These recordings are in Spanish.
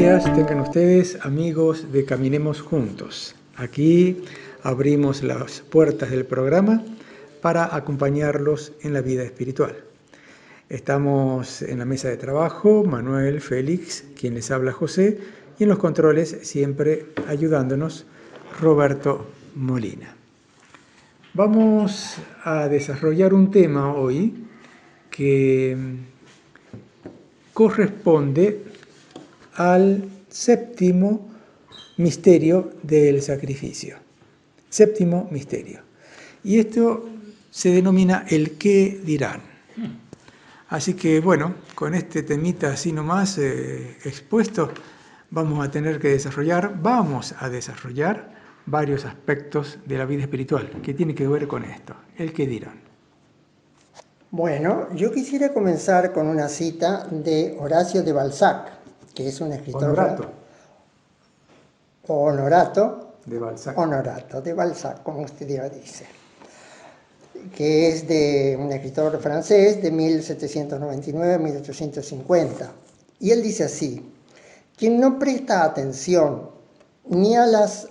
días tengan ustedes, amigos de Caminemos Juntos. Aquí abrimos las puertas del programa para acompañarlos en la vida espiritual. Estamos en la mesa de trabajo, Manuel, Félix, quien les habla José, y en los controles, siempre ayudándonos, Roberto Molina. Vamos a desarrollar un tema hoy que corresponde al séptimo misterio del sacrificio. Séptimo misterio. Y esto se denomina el qué dirán. Así que bueno, con este temita así nomás expuesto, vamos a desarrollar varios aspectos de la vida espiritual que tiene que ver con esto, el qué dirán. Bueno, yo quisiera comenzar con una cita de Horacio de Balzac, que es un escritor... Honorato de Balzac, como usted ya dice, que es de un escritor francés de 1799-1850. Y él dice así: quien no presta atención ni a las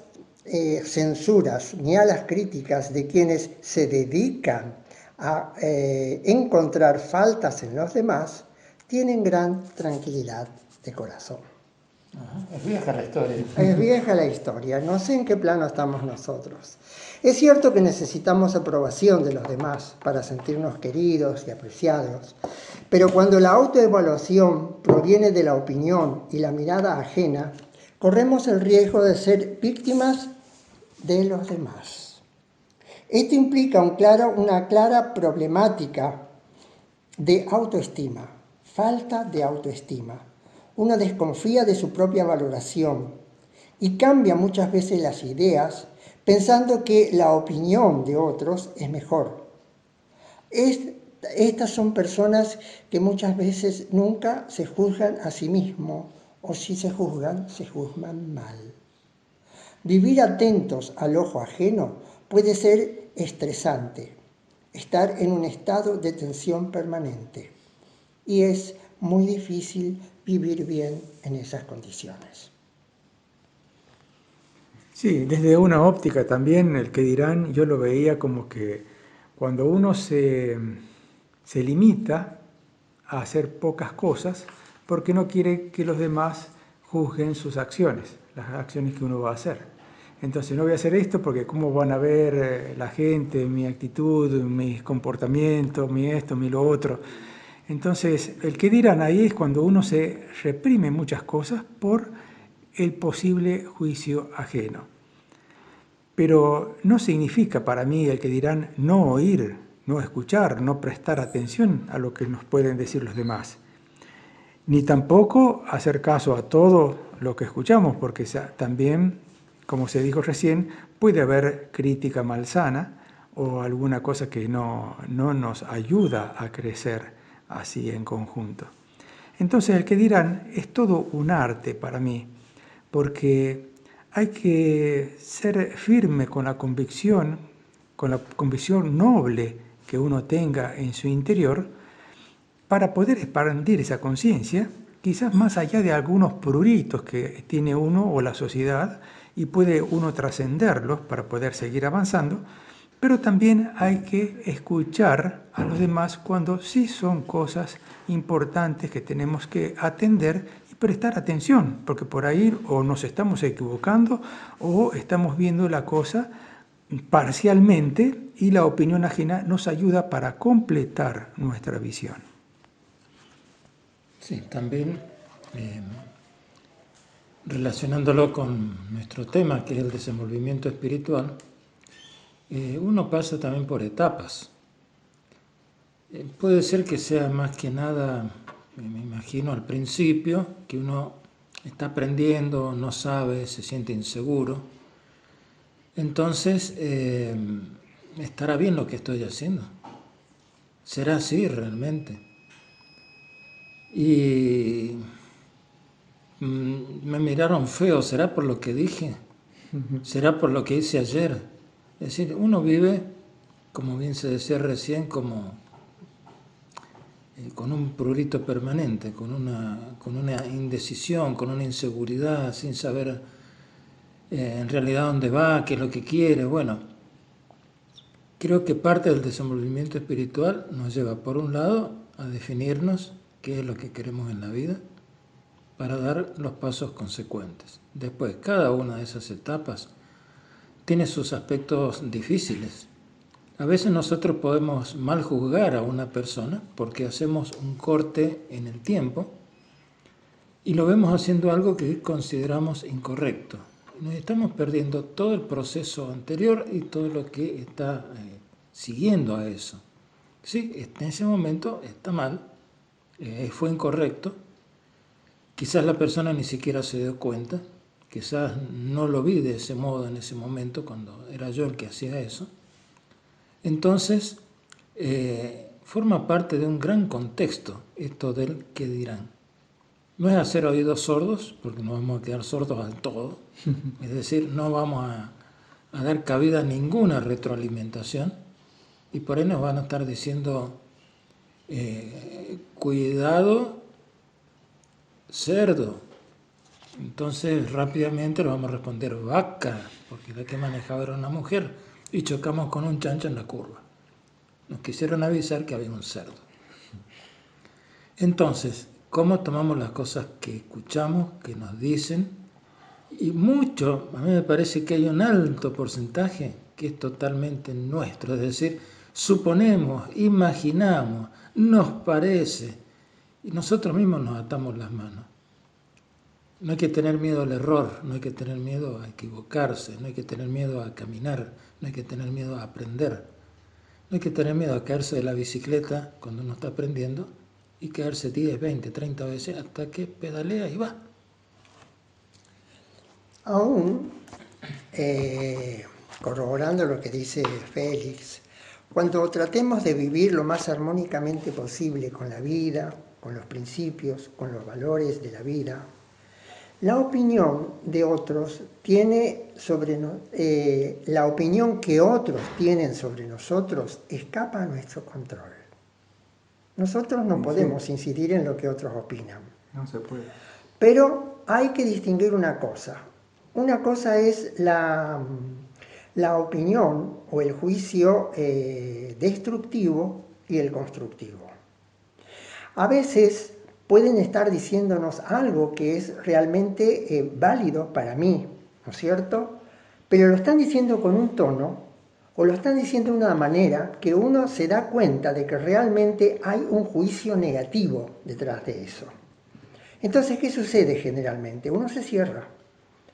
censuras ni a las críticas de quienes se dedican a encontrar faltas en los demás, tienen gran tranquilidad de corazón. Es vieja la historia. Es vieja la historia, no sé en qué plano estamos nosotros. Es cierto que necesitamos aprobación de los demás para sentirnos queridos y apreciados, pero cuando la autoevaluación proviene de la opinión y la mirada ajena, corremos el riesgo de ser víctimas de los demás. Esto implica una clara problemática de autoestima, falta de autoestima. Uno desconfía de su propia valoración y cambia muchas veces las ideas pensando que la opinión de otros es mejor. Estas son personas que muchas veces nunca se juzgan a sí mismos, o si se juzgan mal. Vivir atentos al ojo ajeno puede ser estresante, estar en un estado de tensión permanente, y es muy difícil vivir bien en esas condiciones. Sí, desde una óptica también, el que dirán, yo lo veía como que cuando uno se limita a hacer pocas cosas, porque no quiere que los demás juzguen sus acciones, las acciones que uno va a hacer. Entonces no voy a hacer esto porque cómo van a ver la gente, mi actitud, mis comportamientos, mi esto, mi lo otro. Entonces, el que dirán ahí es cuando uno se reprime muchas cosas por el posible juicio ajeno. Pero no significa para mí el que dirán no oír, no escuchar, no prestar atención a lo que nos pueden decir los demás. Ni tampoco hacer caso a todo lo que escuchamos, porque también, como se dijo recién, puede haber crítica malsana o alguna cosa que no nos ayuda a crecer así en conjunto. Entonces el que dirán es todo un arte para mí, porque hay que ser firme con la convicción noble que uno tenga en su interior para poder expandir esa conciencia, quizás más allá de algunos pruritos que tiene uno o la sociedad, y puede uno trascenderlos para poder seguir avanzando, pero también hay que escuchar a los demás cuando sí son cosas importantes que tenemos que atender y prestar atención, porque por ahí o nos estamos equivocando o estamos viendo la cosa parcialmente y la opinión ajena nos ayuda para completar nuestra visión. Sí, también relacionándolo con nuestro tema, que es el desenvolvimiento espiritual, uno pasa también por etapas. Puede ser que sea más que nada, me imagino al principio, que uno está aprendiendo, no sabe, se siente inseguro. Entonces, ¿estará bien lo que estoy haciendo? ¿Será así realmente? Y me miraron feo, ¿será por lo que dije? ¿Será por lo que hice ayer? Es decir, uno vive, como bien se decía recién, como con un prurito permanente, con una indecisión, con una inseguridad, sin saber en realidad dónde va, qué es lo que quiere. Bueno, creo que parte del desenvolvimiento espiritual nos lleva, por un lado, a definirnos qué es lo que queremos en la vida, para dar los pasos consecuentes. Después, cada una de esas etapas tiene sus aspectos difíciles. A veces nosotros podemos mal juzgar a una persona porque hacemos un corte en el tiempo y lo vemos haciendo algo que consideramos incorrecto. Nos estamos perdiendo todo el proceso anterior y todo lo que está siguiendo a eso. Sí, en ese momento está mal, fue incorrecto. Quizás la persona ni siquiera se dio cuenta, quizás no lo vi de ese modo en ese momento cuando era yo el que hacía eso. Entonces, forma parte de un gran contexto esto del qué dirán. No es hacer oídos sordos, porque no vamos a quedar sordos al todo, es decir, no vamos a dar cabida a ninguna retroalimentación y por ahí nos van a estar diciendo, cuidado, cerdo. Entonces rápidamente le vamos a responder vaca, porque la que manejaba era una mujer y chocamos con un chancho en la curva. Nos quisieron avisar que había un cerdo. Entonces, ¿cómo tomamos las cosas que escuchamos, que nos dicen? Y mucho, a mí me parece que hay un alto porcentaje que es totalmente nuestro, es decir, suponemos, imaginamos, nos parece, y nosotros mismos nos atamos las manos. No hay que tener miedo al error, no hay que tener miedo a equivocarse, no hay que tener miedo a caminar, no hay que tener miedo a aprender, no hay que tener miedo a caerse de la bicicleta cuando uno está aprendiendo y caerse 10, 20, 30 veces hasta que pedalea y va. Aún, corroborando lo que dice Félix, cuando tratemos de vivir lo más armónicamente posible con la vida, con los principios, con los valores de la vida, la opinión de otros tiene sobre la opinión que otros tienen sobre nosotros escapa a nuestro control. Nosotros no podemos incidir en lo que otros opinan. No se puede. Pero hay que distinguir una cosa. Una cosa es la opinión o el juicio destructivo y el constructivo. A veces pueden estar diciéndonos algo que es realmente válido para mí, ¿no es cierto? Pero lo están diciendo con un tono o lo están diciendo de una manera que uno se da cuenta de que realmente hay un juicio negativo detrás de eso. Entonces, ¿qué sucede generalmente? Uno se cierra.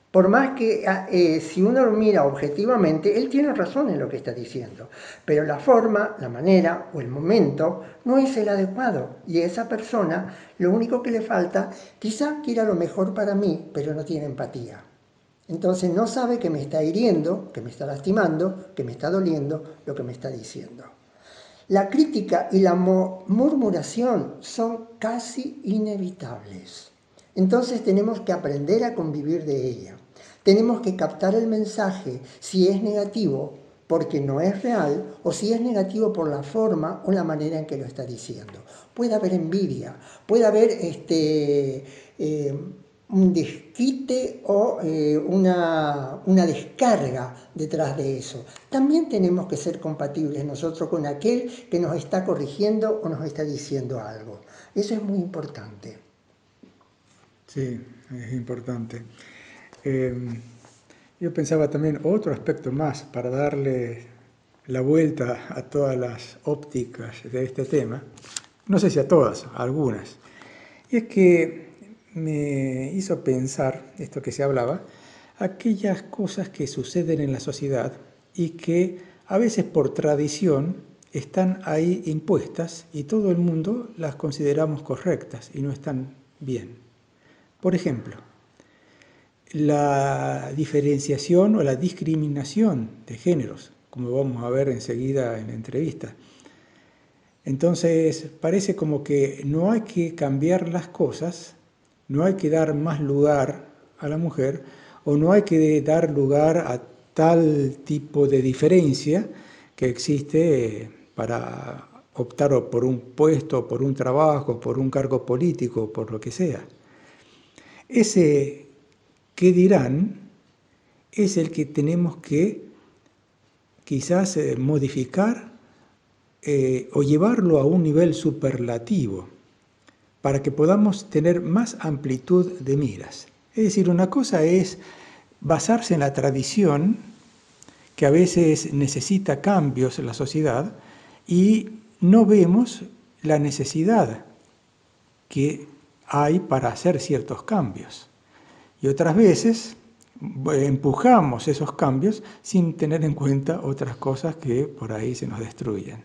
Por más que si uno lo mira objetivamente, él tiene razón en lo que está diciendo, pero la forma, la manera o el momento no es el adecuado. Y a esa persona lo único que le falta, quizá quiera lo mejor para mí, pero no tiene empatía. Entonces no sabe que me está hiriendo, que me está lastimando, que me está doliendo lo que me está diciendo. La crítica y la murmuración son casi inevitables. Entonces tenemos que aprender a convivir de ella. Tenemos que captar el mensaje si es negativo porque no es real o si es negativo por la forma o la manera en que lo está diciendo. Puede haber envidia, puede haber un desquite o una descarga detrás de eso. También tenemos que ser compatibles nosotros con aquel que nos está corrigiendo o nos está diciendo algo. Eso es muy importante. Sí, es importante. Yo pensaba también otro aspecto más para darle la vuelta a todas las ópticas de este tema, no sé si a todas, a algunas, y es que me hizo pensar, esto que se hablaba, aquellas cosas que suceden en la sociedad y que a veces por tradición están ahí impuestas y todo el mundo las consideramos correctas y no están bien. Por ejemplo, la diferenciación o la discriminación de géneros, como vamos a ver enseguida en la entrevista. Entonces, parece como que no hay que cambiar las cosas, no hay que dar más lugar a la mujer o no hay que dar lugar a tal tipo de diferencia que existe para optar o por un puesto, por un trabajo, por un cargo político, por lo que sea. Ese ¿qué dirán? Es el que tenemos que quizás modificar o llevarlo a un nivel superlativo para que podamos tener más amplitud de miras. Es decir, una cosa es basarse en la tradición, que a veces necesita cambios en la sociedad, y no vemos la necesidad que hay para hacer ciertos cambios. Y otras veces empujamos esos cambios sin tener en cuenta otras cosas que por ahí se nos destruyen.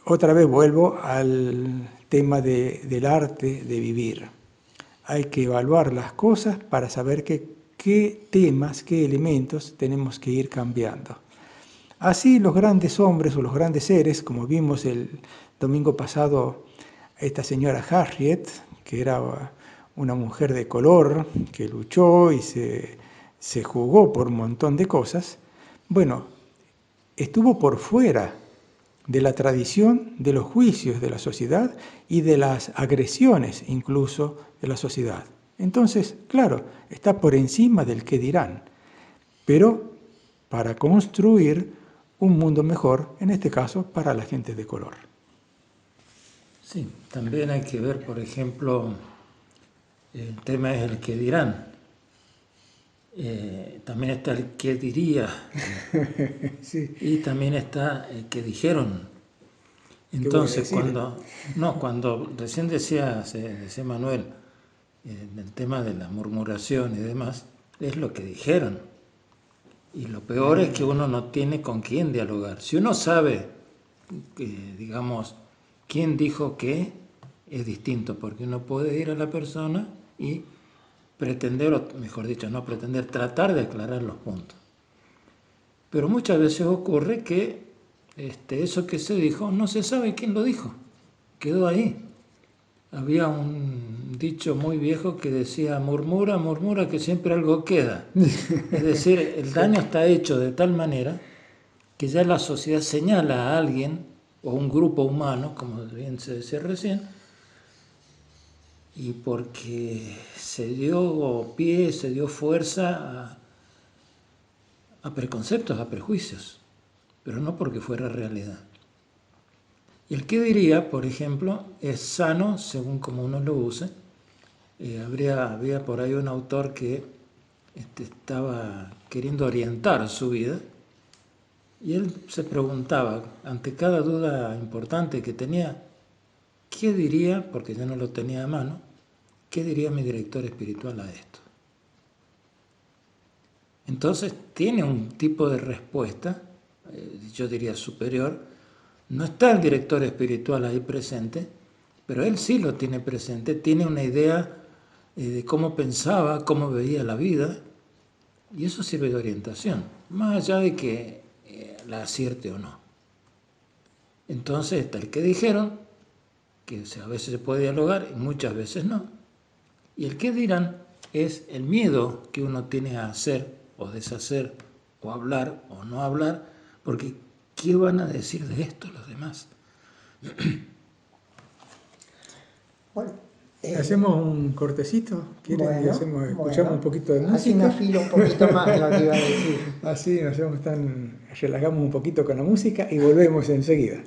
Otra vez vuelvo al tema del arte de vivir. Hay que evaluar las cosas para saber qué temas, qué elementos tenemos que ir cambiando. Así los grandes hombres o los grandes seres, como vimos el domingo pasado, esta señora Harriet, que era una mujer de color, que luchó y se jugó por un montón de cosas, bueno, estuvo por fuera de la tradición, de los juicios de la sociedad y de las agresiones incluso de la sociedad. Entonces, claro, está por encima del qué dirán, pero para construir un mundo mejor, en este caso, para la gente de color. Sí, también hay que ver, por ejemplo, el tema es el qué dirán. También está el qué diría. Sí. Y también está el qué dijeron. Entonces, cuando recién decía Manuel, el tema de la murmuración y demás, es lo que dijeron. Y lo peor es que uno no tiene con quién dialogar. Si uno sabe, digamos, quién dijo qué, es distinto, porque uno puede ir a la persona y pretender, o mejor dicho, no pretender, tratar de aclarar los puntos. Pero muchas veces ocurre que eso que se dijo no se sabe quién lo dijo, quedó ahí. Había un dicho muy viejo que decía, murmura, murmura, que siempre algo queda. Es decir, el daño está hecho de tal manera que ya la sociedad señala a alguien o un grupo humano, como bien se decía recién, y porque se dio pie, se dio fuerza a preconceptos, a prejuicios, pero no porque fuera realidad. Y el que diría, por ejemplo, es sano según como uno lo use. Había por ahí un autor que estaba queriendo orientar su vida y él se preguntaba, ante cada duda importante que tenía, ¿qué diría, porque yo no lo tenía a mano, qué diría mi director espiritual a esto? Entonces tiene un tipo de respuesta, yo diría superior. No está el director espiritual ahí presente, pero él sí lo tiene presente, tiene una idea de cómo pensaba, cómo veía la vida, y eso sirve de orientación, más allá de que la acierte o no. Entonces está el que dijeron, que a veces se puede dialogar y muchas veces no, y el que dirán es el miedo que uno tiene a hacer o deshacer o hablar o no hablar, porque ¿qué van a decir de esto los demás? Bueno, ¿Hacemos un cortecito? ¿Quieren? Bueno, Escuchamos un poquito de música. Así me afilo un poquito más de lo que iba a decir. Así relajamos un poquito con la música y volvemos enseguida.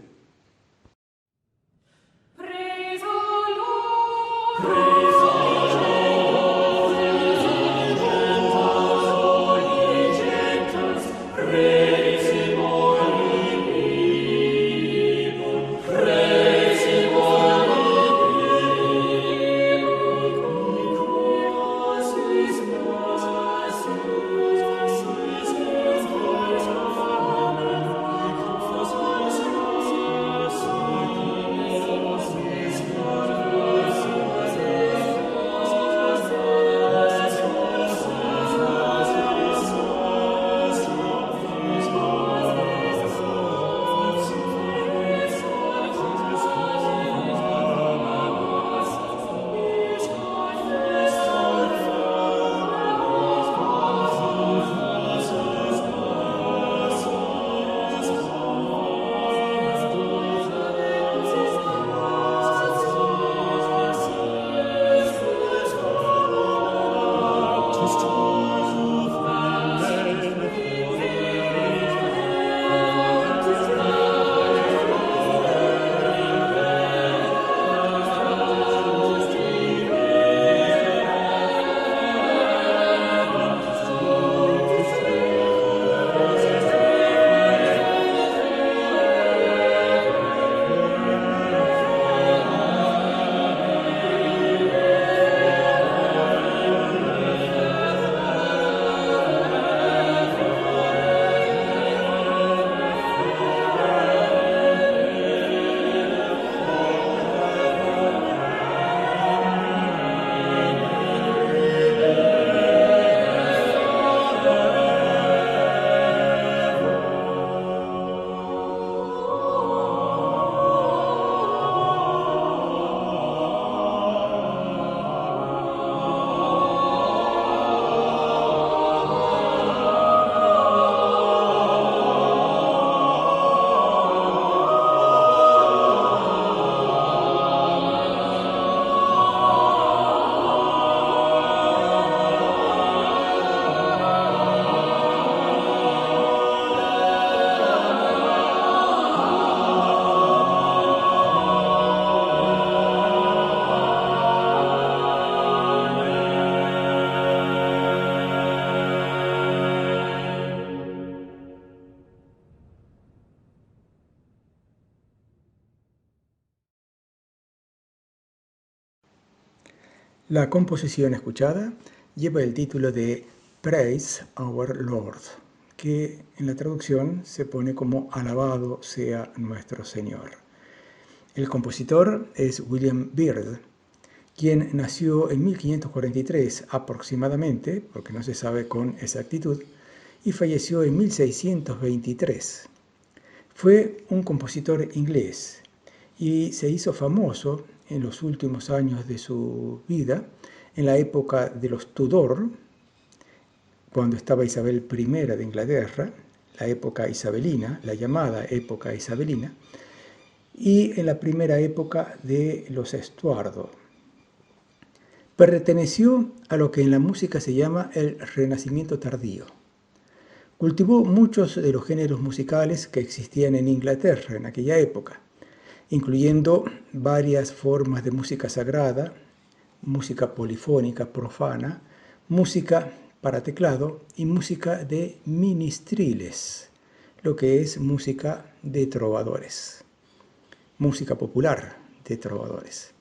La composición escuchada lleva el título de Praise Our Lord, que en la traducción se pone como Alabado sea nuestro Señor. El compositor es William Byrd, quien nació en 1543 aproximadamente, porque no se sabe con exactitud, y falleció en 1623. Fue un compositor inglés y se hizo famoso en los últimos años de su vida, en la época de los Tudor, cuando estaba Isabel I de Inglaterra, la época isabelina, la llamada época isabelina, y en la primera época de los Estuardo. Perteneció a lo que en la música se llama el Renacimiento tardío. Cultivó muchos de los géneros musicales que existían en Inglaterra en aquella época, incluyendo varias formas de música sagrada, música polifónica profana, música para teclado y música de ministriles, lo que es música de trovadores, música popular de trovadores.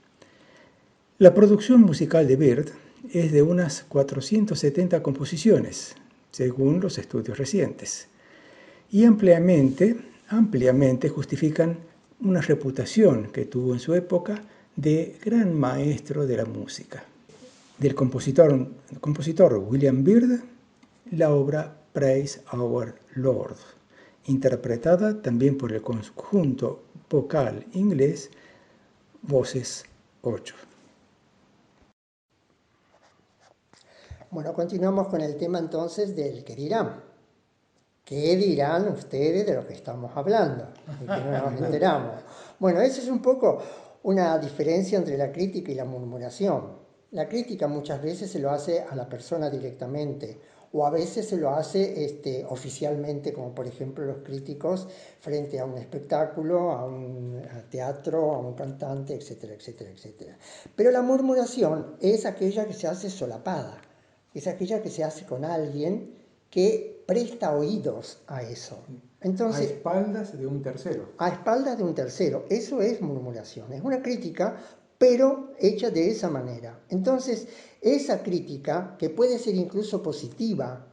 La producción musical de Byrd es de unas 470 composiciones, según los estudios recientes, y ampliamente justifican una reputación que tuvo en su época de gran maestro de la música. Del compositor William Byrd, la obra Praise Our Lord, interpretada también por el conjunto vocal inglés Voces 8. Bueno, continuamos con el tema entonces del qué dirán. ¿Qué dirán ustedes de lo que estamos hablando? Y que no nos enteramos. Bueno, esa es un poco una diferencia entre la crítica y la murmuración. La crítica muchas veces se lo hace a la persona directamente, o a veces se lo hace oficialmente, como por ejemplo los críticos frente a un espectáculo, a un teatro, a un cantante, etcétera, etcétera, etcétera. Pero la murmuración es aquella que se hace solapada, es aquella que se hace con alguien que presta oídos a eso. Entonces, a espaldas de un tercero. A espaldas de un tercero. Eso es murmuración. Es una crítica, pero hecha de esa manera. Entonces, esa crítica, que puede ser incluso positiva,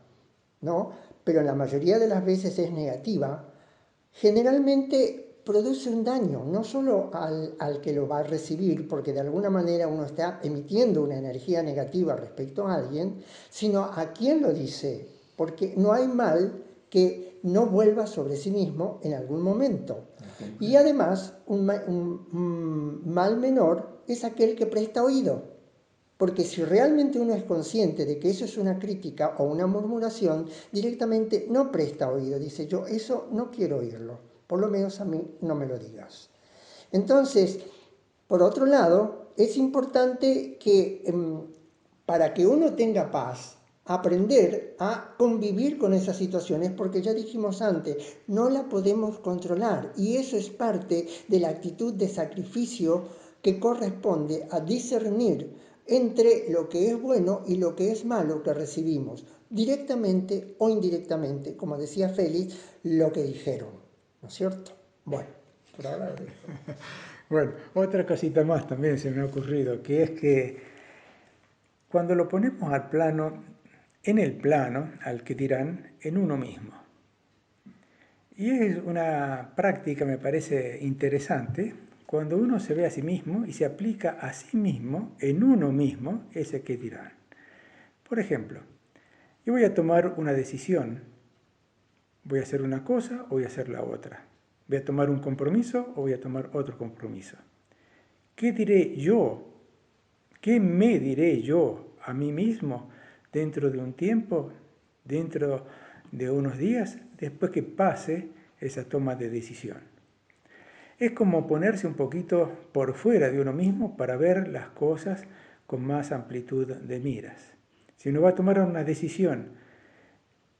¿no? Pero en la mayoría de las veces es negativa, generalmente produce un daño, no solo al que lo va a recibir, porque de alguna manera uno está emitiendo una energía negativa respecto a alguien, sino a quien lo dice, porque no hay mal que no vuelva sobre sí mismo en algún momento. Y además, un mal menor es aquel que presta oído, porque si realmente uno es consciente de que eso es una crítica o una murmuración, directamente no presta oído, dice yo eso no quiero oírlo, por lo menos a mí no me lo digas. Entonces, por otro lado, es importante que para que uno tenga paz, aprender a convivir con esas situaciones, porque ya dijimos antes, no la podemos controlar y eso es parte de la actitud de sacrificio que corresponde a discernir entre lo que es bueno y lo que es malo que recibimos, directamente o indirectamente, como decía Félix, lo que dijeron, ¿no es cierto? Bueno, por ahora lo dejo. Bueno, otra cosita más también se me ha ocurrido, que es que cuando lo ponemos al plano, en el plano, al que dirán, en uno mismo. Y es una práctica, me parece interesante, cuando uno se ve a sí mismo y se aplica a sí mismo, en uno mismo, ese que dirán. Por ejemplo, yo voy a tomar una decisión, voy a hacer una cosa o voy a hacer la otra. Voy a tomar un compromiso o voy a tomar otro compromiso. ¿Qué diré yo? ¿Qué me diré yo a mí mismo dentro de un tiempo, dentro de unos días, después que pase esa toma de decisión? Es como ponerse un poquito por fuera de uno mismo para ver las cosas con más amplitud de miras. Si uno va a tomar una decisión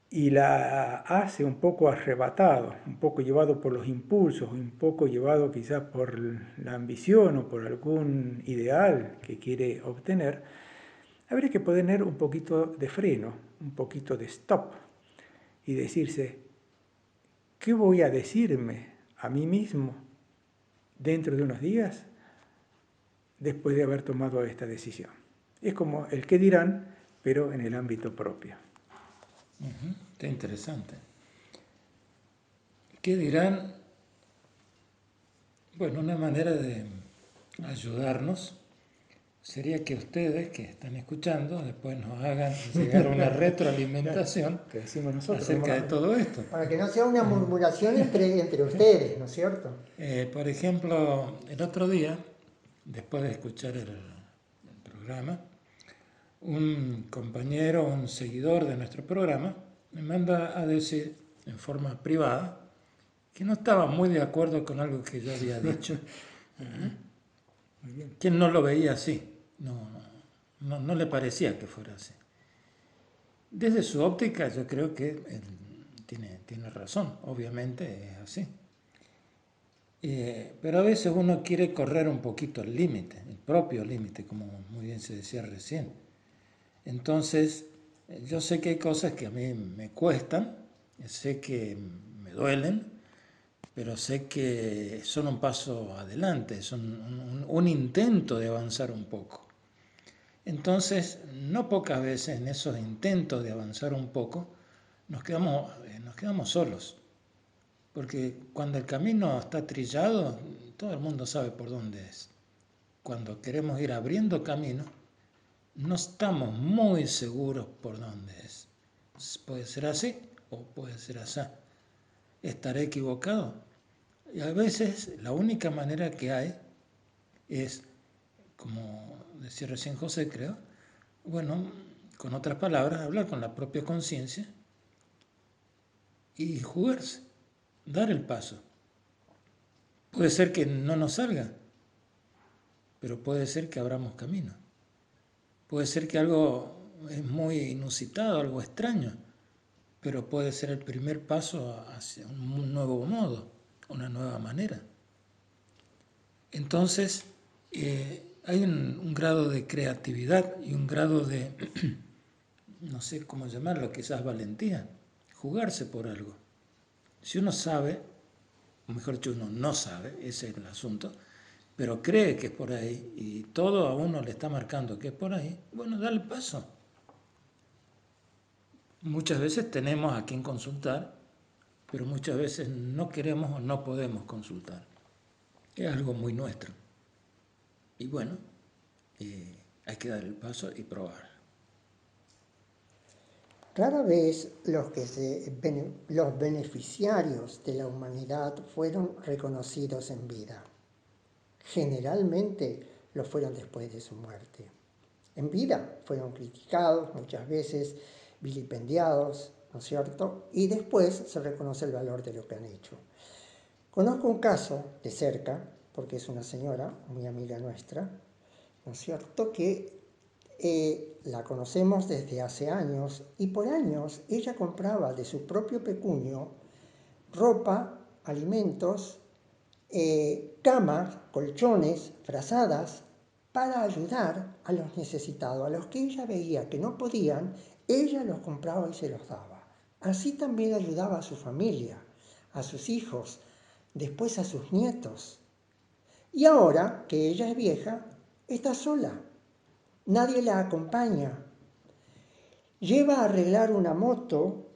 y la hace un poco arrebatado, un poco llevado por los impulsos, un poco llevado quizás por la ambición o por algún ideal que quiere obtener, habría que poner un poquito de freno, un poquito de stop y decirse, ¿qué voy a decirme a mí mismo dentro de unos días después de haber tomado esta decisión? Es como el qué dirán, pero en el ámbito propio. Está interesante. ¿Qué dirán? Bueno, una manera de ayudarnos sería que ustedes que están escuchando después nos hagan llegar una retroalimentación Que decimos nosotros. acerca de todo esto. Para que no sea una murmuración entre ustedes, ¿no es cierto? Por ejemplo, el otro día, después de escuchar el programa, un compañero, un seguidor de nuestro programa, me manda a decir en forma privada que no estaba muy de acuerdo con algo que yo había dicho. Muy bien. Que él no lo veía así, no le parecía que fuera así. Desde su óptica yo creo que él tiene razón, obviamente es así. Pero a veces uno quiere correr un poquito el límite, el propio límite, como muy bien se decía recién. Entonces, yo sé que hay cosas que a mí me cuestan, sé que me duelen, pero sé que son un paso adelante, son un intento de avanzar un poco. Entonces, no pocas veces en esos intentos de avanzar un poco, nos quedamos solos. Porque cuando el camino está trillado, todo el mundo sabe por dónde es. Cuando queremos ir abriendo camino, no estamos muy seguros por dónde es. Puede ser así o puede ser así. ¿Estaré equivocado? Y a veces la única manera que hay es, como decía recién José, creo, bueno, con otras palabras, hablar con la propia conciencia y jugarse, dar el paso. Puede ser que no nos salga, pero puede ser que abramos camino. Puede ser que algo es muy inusitado, algo extraño, pero puede ser el primer paso hacia un nuevo modo, una nueva manera. Entonces, hay un grado de creatividad y un grado de, no sé cómo llamarlo, quizás valentía, jugarse por algo. Si uno sabe, o mejor dicho, uno no sabe, ese es el asunto, pero cree que es por ahí y todo a uno le está marcando que es por ahí, bueno, dale el paso. Muchas veces tenemos a quien consultar, pero muchas veces no queremos o no podemos consultar. Es algo muy nuestro. Y bueno, hay que dar el paso y probar. Rara vez los beneficiarios de la humanidad fueron reconocidos en vida. Generalmente lo fueron después de su muerte. En vida fueron criticados, muchas veces vilipendiados, ¿no es cierto? Y después se reconoce el valor de lo que han hecho. Conozco un caso de cerca, porque es una señora muy amiga nuestra, ¿no es cierto?, que la conocemos desde hace años y por años ella compraba de su propio pecunio ropa, alimentos, camas, colchones, frazadas, para ayudar a los necesitados, a los que ella veía que no podían, ella los compraba y se los daba. Así también ayudaba a su familia, a sus hijos, después a sus nietos. Y ahora que ella es vieja, está sola. Nadie la acompaña. Lleva a arreglar una moto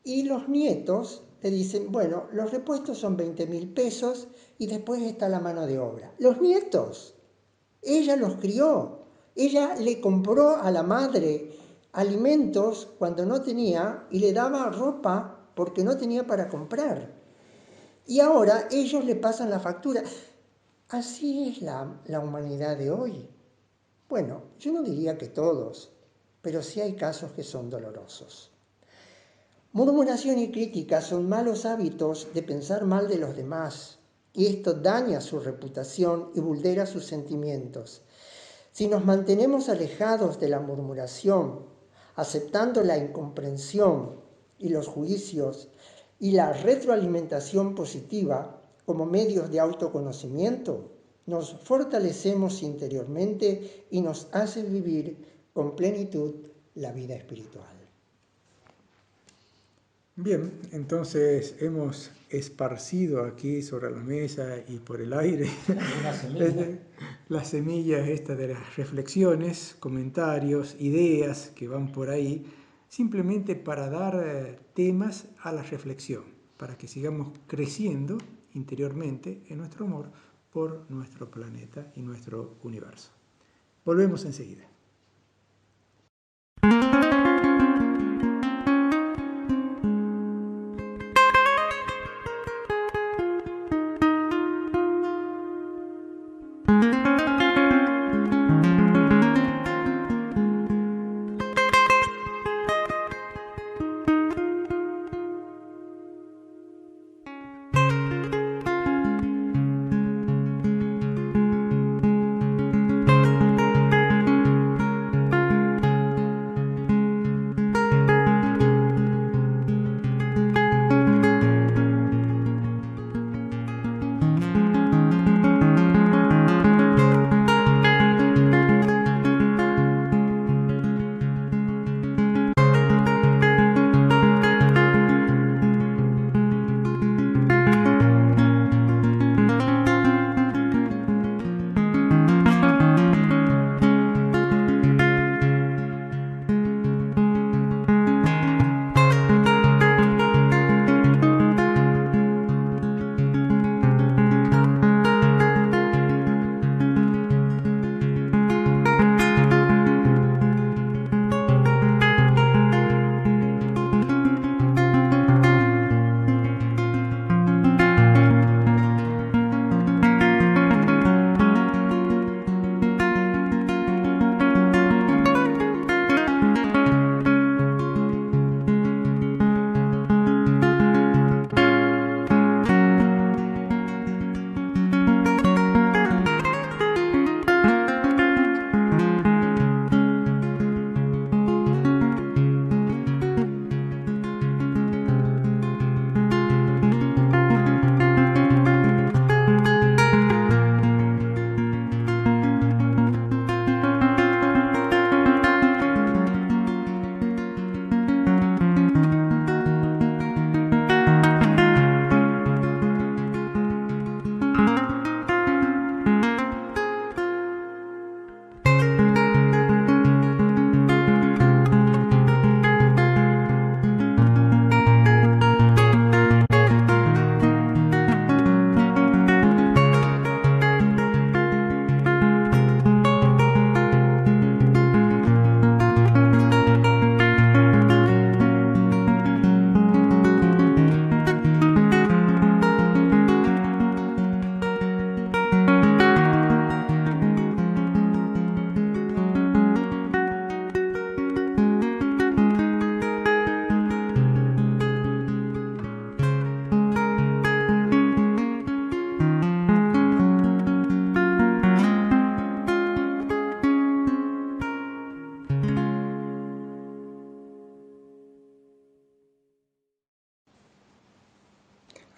y los nietos le dicen, bueno, los repuestos son 20.000 pesos y después está la mano de obra. Los nietos, ella los crió, ella le compró a la madre alimentos cuando no tenía y le daba ropa porque no tenía para comprar. Y ahora ellos le pasan la factura. Así es la humanidad de hoy. Bueno, yo no diría que todos, pero sí hay casos que son dolorosos. Murmuración y crítica son malos hábitos de pensar mal de los demás, y esto daña su reputación y vulnera sus sentimientos. Si nos mantenemos alejados de la murmuración, aceptando la incomprensión y los juicios y la retroalimentación positiva como medios de autoconocimiento, nos fortalecemos interiormente y nos hace vivir con plenitud la vida espiritual. Bien, entonces hemos esparcido aquí sobre la mesa y por el aire Una semilla. las semillas estas de las reflexiones, comentarios, ideas que van por ahí, simplemente para dar temas a la reflexión, para que sigamos creciendo interiormente en nuestro amor por nuestro planeta y nuestro universo. Volvemos enseguida.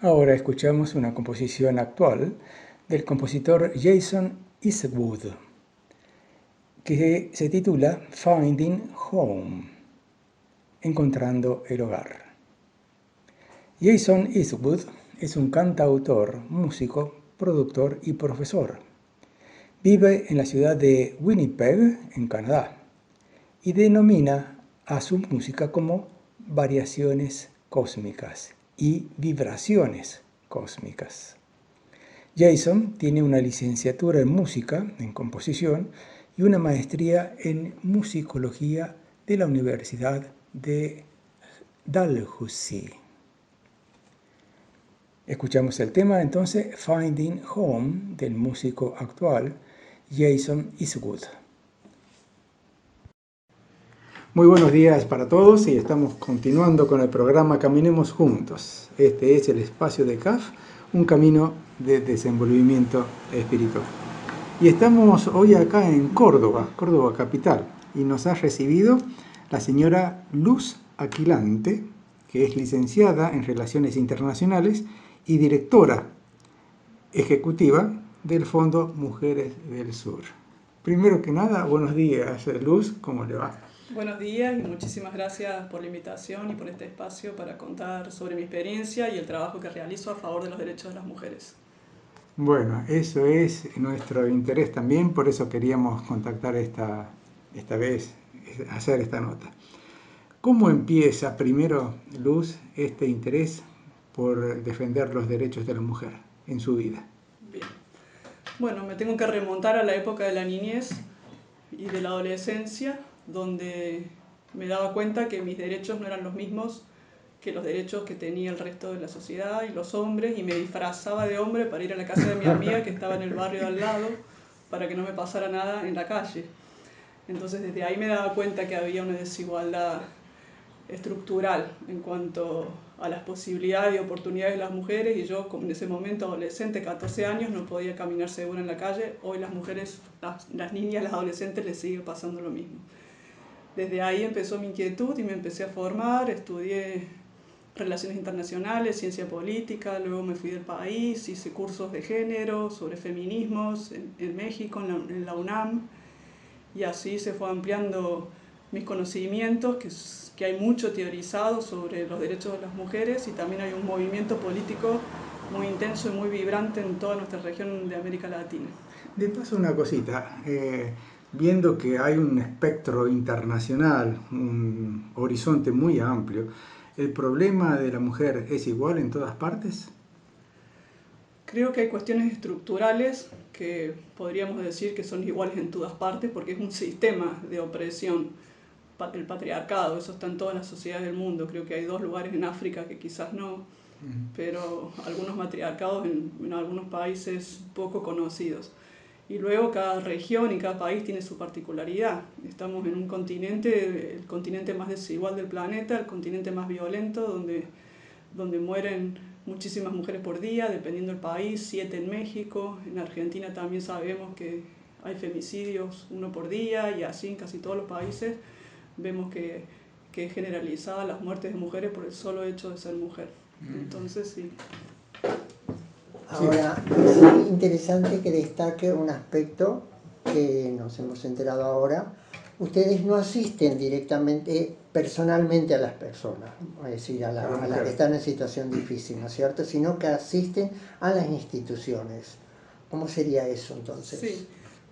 Ahora escuchamos una composición actual del compositor Jason Isbell, que se titula Finding Home, Encontrando el Hogar. Jason Isbell es un cantautor, músico, productor y profesor. Vive en la ciudad de Winnipeg, en Canadá, y denomina a su música como variaciones cósmicas y vibraciones cósmicas. Jason tiene una licenciatura en música, en composición, y una maestría en musicología de la Universidad de Dalhousie. Escuchamos el tema entonces Finding Home del músico actual Jason Isbell. Muy buenos días para todos y estamos continuando con el programa Caminemos Juntos. Este es el espacio de CAF, un camino de desenvolvimiento espiritual. Y estamos hoy acá en Córdoba, Córdoba capital, y nos ha recibido la señora Luz Aquilante, que es licenciada en Relaciones Internacionales y directora ejecutiva del Fondo Mujeres del Sur. Primero que nada, buenos días, Luz, ¿cómo le va? Buenos días y muchísimas gracias por la invitación y por este espacio para contar sobre mi experiencia y el trabajo que realizo a favor de los derechos de las mujeres. Bueno, eso es nuestro interés también, por eso queríamos contactar esta vez, hacer esta nota. ¿Cómo empieza primero, Luz, este interés por defender los derechos de la mujer en su vida? Bien. Bueno, me tengo que remontar a la época de la niñez y de la adolescencia, donde me daba cuenta que mis derechos no eran los mismos que los derechos que tenía el resto de la sociedad y los hombres, y me disfrazaba de hombre para ir a la casa de mi amiga que estaba en el barrio de al lado, para que no me pasara nada en la calle. Entonces desde ahí me daba cuenta que había una desigualdad estructural en cuanto a las posibilidades y oportunidades de las mujeres, y yo en ese momento adolescente, 14 años, no podía caminar segura en la calle. Hoy las mujeres, las niñas, las adolescentes les sigue pasando lo mismo. Desde ahí empezó mi inquietud y me empecé a formar, estudié Relaciones Internacionales, Ciencia Política, luego me fui del país, hice cursos de género, sobre feminismos en México, en la UNAM, y así se fue ampliando mis conocimientos, que hay mucho teorizado sobre los derechos de las mujeres, y también hay un movimiento político muy intenso y muy vibrante en toda nuestra región de América Latina. De paso, una cosita, viendo que hay un espectro internacional, un horizonte muy amplio, ¿el problema de la mujer es igual en todas partes? Creo que hay cuestiones estructurales que podríamos decir que son iguales en todas partes, porque es un sistema de opresión, el patriarcado, eso está en todas las sociedades del mundo. Creo que hay 2 lugares en África que quizás no, pero algunos matriarcados en algunos países poco conocidos. Y luego cada región y cada país tiene su particularidad. Estamos en un continente, el continente más desigual del planeta, el continente más violento, donde mueren muchísimas mujeres por día, dependiendo del país, 7 en México. En Argentina también sabemos que hay femicidios, 1 por día, y así en casi todos los países vemos que es generalizada las muertes de mujeres por el solo hecho de ser mujer. Entonces, sí. Ahora, es interesante que destaque un aspecto que nos hemos enterado ahora. Ustedes no asisten directamente, personalmente a las personas, es decir, a las que están en situación difícil, ¿no es cierto? Sino que asisten a las instituciones. ¿Cómo sería eso entonces? Sí,